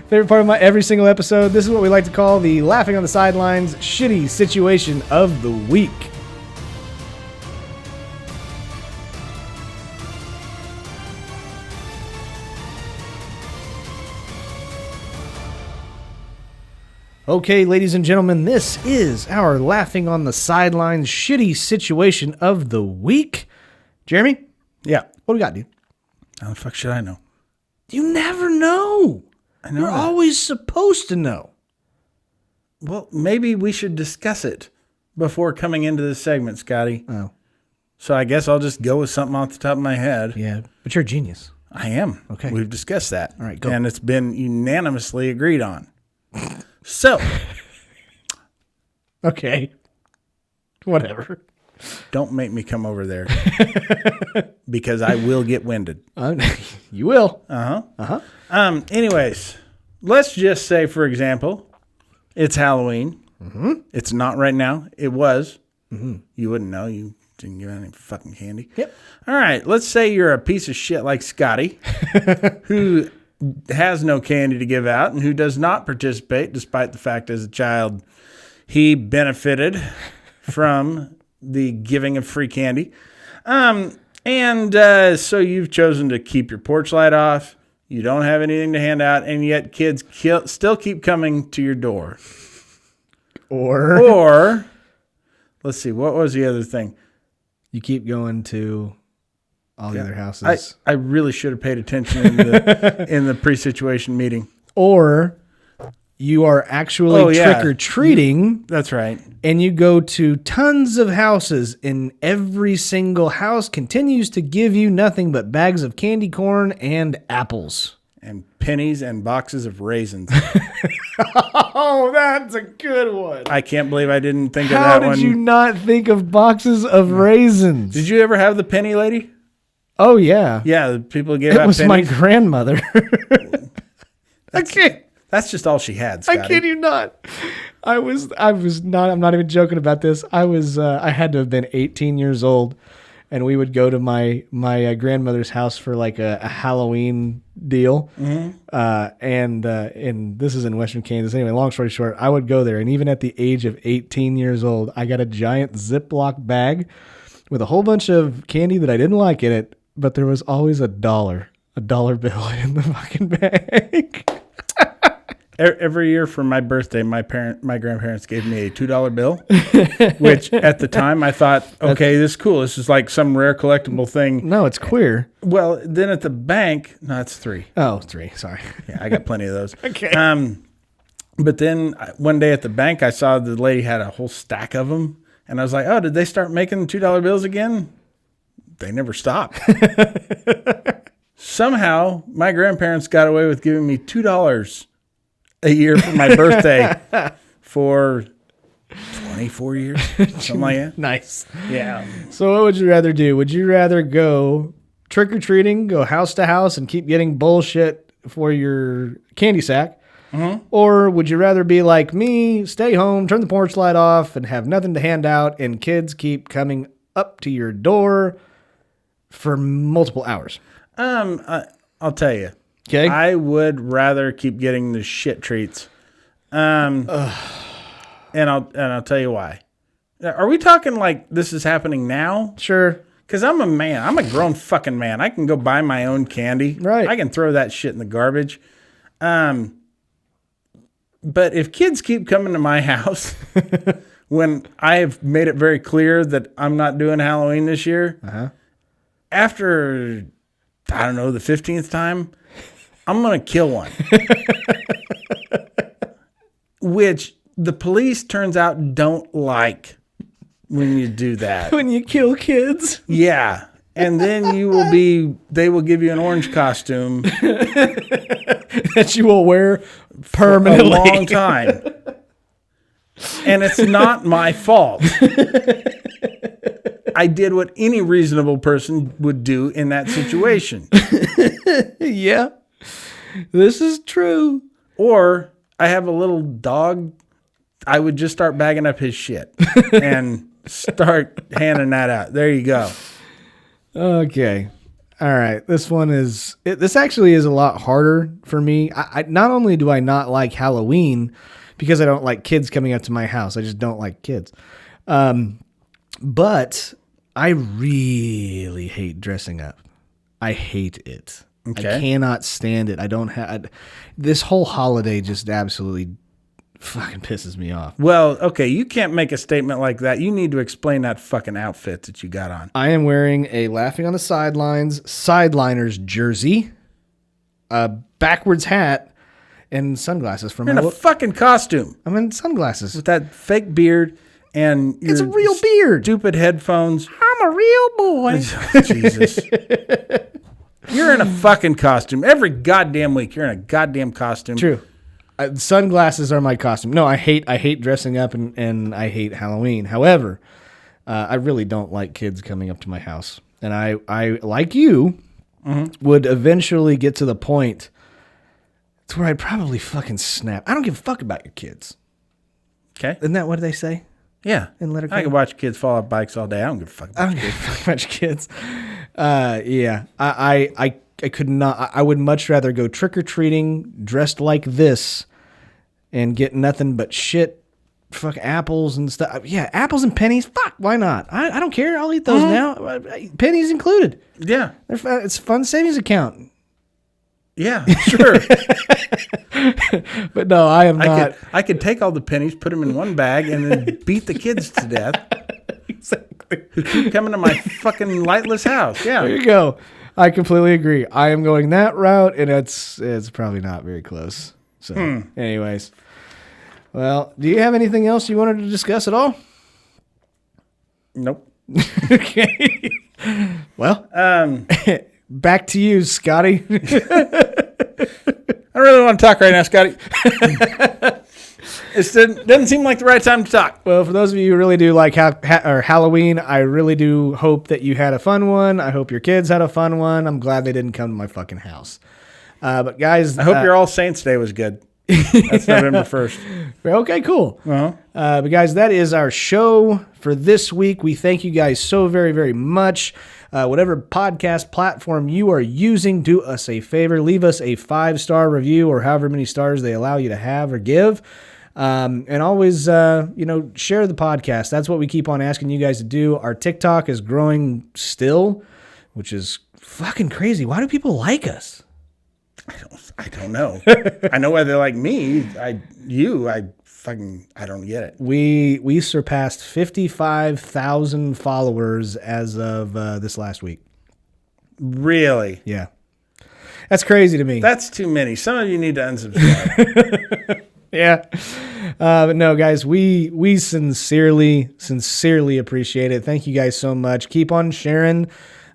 Favorite part of every single episode. This is what we like to call the Laughing on the Sidelines shitty situation of the week. Okay, ladies and gentlemen, this is our Laughing on the Sidelines shitty situation of the week. Jeremy, Yeah. what do we got, dude? How the fuck should I know? You never know. I know You're that. always supposed to know. Well, maybe we should discuss it before coming into this segment, Scotty. Oh. So I guess I'll just go with something off the top of my head. Yeah, but you're a genius. I am. Okay. We've discussed that. All right, go. And it's been unanimously agreed on. So, Okay. Whatever. don't make me come over there because I will get winded. You will. Anyways, let's just say, for example, it's Halloween. Mm-hmm. It's not right now. It was. Mm-hmm. You wouldn't know. You didn't give any fucking candy. Yep. All right. Let's say you're a piece of shit like Scotty, who has no candy to give out and who does not participate, despite the fact as a child he benefited from the giving of free candy. So you've chosen to keep your porch light off. You don't have anything to hand out, and yet kids still keep coming to your door. Or, let's see, what was the other thing? You keep going to all the other houses. I really should have paid attention in the pre-situation meeting. Or you are actually trick-or-treating. That's right. And you go to tons of houses, and every single house continues to give you nothing but bags of candy corn and apples. And pennies and boxes of raisins. Oh, that's a good one. I can't believe I didn't think of that How one. did you not think of boxes of raisins? Did you ever have the penny lady? Oh, yeah. Yeah, the people gave It out was pennies. my grandmother. That's just all she had, Scotty. I kid you not. I was not, I'm not even joking about this. I had to have been 18 years old, and we would go to my grandmother's house for like a Halloween deal. Mm-hmm. And this is in Western Kansas. Anyway, long story short, I would go there, and even at the age of 18 years old, I got a giant Ziploc bag with a whole bunch of candy that I didn't like in it, but there was always a dollar bill in the fucking bag. Every year for my birthday, my grandparents gave me a $2 bill, which at the time I thought, okay, this is cool. This is like some rare collectible thing. No, it's queer. Well, then at the bank, no, it's $3. Oh, $3. Sorry. Yeah, I got plenty of those. Okay. But then one day at the bank, I saw the lady had a whole stack of them, and I was like, oh, did they start making $2 bills again? They never stopped. Somehow, my grandparents got away with giving me $2 a year for my birthday for 24 years, something like that. Nice. Yeah. So what would you rather do? Would you rather go trick-or-treating, go house to house, and keep getting bullshit for your candy sack? Mm-hmm. Or would you rather be like me, stay home, turn the porch light off, and have nothing to hand out, and kids keep coming up to your door for multiple hours? I'll tell you. Okay. I would rather keep getting the shit treats. And I'll tell you why. Are we talking like this is happening now? Sure. Because I'm a man. I'm a grown fucking man. I can go buy my own candy. Right. I can throw that shit in the garbage. But if kids keep coming to my house when I have made it very clear that I'm not doing Halloween this year, after, I don't know, the 15th time, I'm going to kill one. Which the police, turns out, don't like when you do that. When you kill kids. Yeah. And then they will give you an orange costume. That you will wear permanently. For a long time. And it's not my fault. I did what any reasonable person would do in that situation. Yeah. This is true. Or I have a little dog. I would just start bagging up his shit and start handing that out. There you go. Okay. All right. This one is, this actually is a lot harder for me. I not only do I not like Halloween because I don't like kids coming up to my house. I just don't like kids. But I really hate dressing up. I hate it. Okay. I cannot stand it. I don't have this whole holiday just absolutely fucking pisses me off. Well, okay, you can't make a statement like that. You need to explain that fucking outfit that you got on. I am wearing a Laughing on the Sideliners jersey, a backwards hat, and sunglasses from You're in a fucking costume. I'm in sunglasses with that fake beard and it's a real beard. Stupid headphones. I'm a real boy. Jesus. You're in a fucking costume. Every goddamn week, you're in a goddamn costume. True. Sunglasses are my costume. No, I hate dressing up and I hate Halloween. However, I really don't like kids coming up to my house. And I like you, would eventually get to the point to where I'd probably fucking snap. I don't give a fuck about your kids. Okay. Isn't that what they say? Yeah. In Letterkenny? I can watch kids fall off bikes all day. I don't give a fuck about I don't give a fuck about your kids. Yeah. I could not. I would much rather go trick-or-treating dressed like this and get nothing but shit. Fuck apples and stuff. Yeah, apples and pennies. Fuck, why not? I don't care. I'll eat those now. Pennies included. Yeah. It's a fun savings account. Yeah, sure. But no, I am not. I could take all the pennies, put them in one bag, and then beat the kids to death. Exactly. Who keep coming to my fucking lightless house. Yeah. There you go. I completely agree. I am going that route, and it's probably not very close. So, anyways. Well, do you have anything else you wanted to discuss at all? Nope. Okay. Well, back to you, Scotty. I don't really want to talk right now, Scotty. It doesn't seem like the right time to talk. Well, for those of you who really do like Halloween, I really do hope that you had a fun one. I hope your kids had a fun one. I'm glad they didn't come to my fucking house. But guys, I hope your All Saints Day was good. That's November 1st. Okay, cool. Uh-huh. But guys, that is our show for this week. We thank you guys so very, very much. Whatever podcast platform you are using, do us a favor. Leave us a 5-star review or however many stars they allow you to have or give. And always, share the podcast. That's what we keep on asking you guys to do. Our TikTok is growing still, which is fucking crazy. Why do people like us? I don't know. I know why they like me. I don't get it. We surpassed 55,000 followers as of this last week. Really? Yeah. That's crazy to me. That's too many. Some of you need to unsubscribe. Yeah. But no, guys, we sincerely appreciate it. Thank you guys so much. Keep on sharing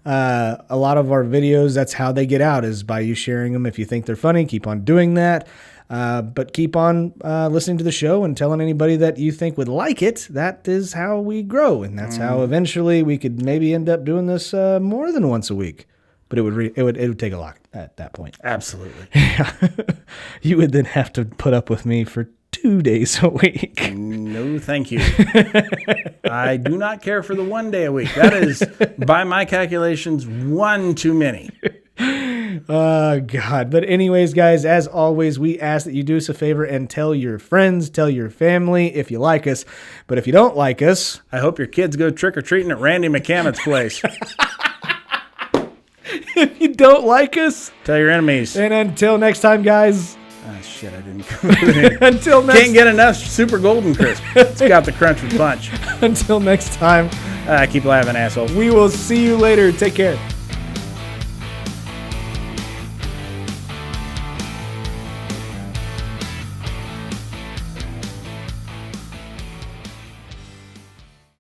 a lot of our videos. That's how they get out, is by you sharing them. If you think they're funny, keep on doing that. But keep on listening to the show and telling anybody that you think would like it. That is how we grow. And that's how eventually we could maybe end up doing this more than once a week. But it would take a lot at that point. Absolutely. Yeah. You would then have to put up with me for 2 days a week. No, thank you. I do not care for the 1 day a week. That is, by my calculations, one too many. Oh, God. But anyways, guys, as always, we ask that you do us a favor and tell your friends, tell your family if you like us. But if you don't like us, I hope your kids go trick-or-treating at Randy McCammond's place. if you don't like us, Tell your enemies. and until next time, guys. Ah, shit, I didn't come in. Until next Can't get enough Super Golden Crisp. It's got the crunch with punch. Until next time, Keep laughing, asshole. we will see you later. Take care.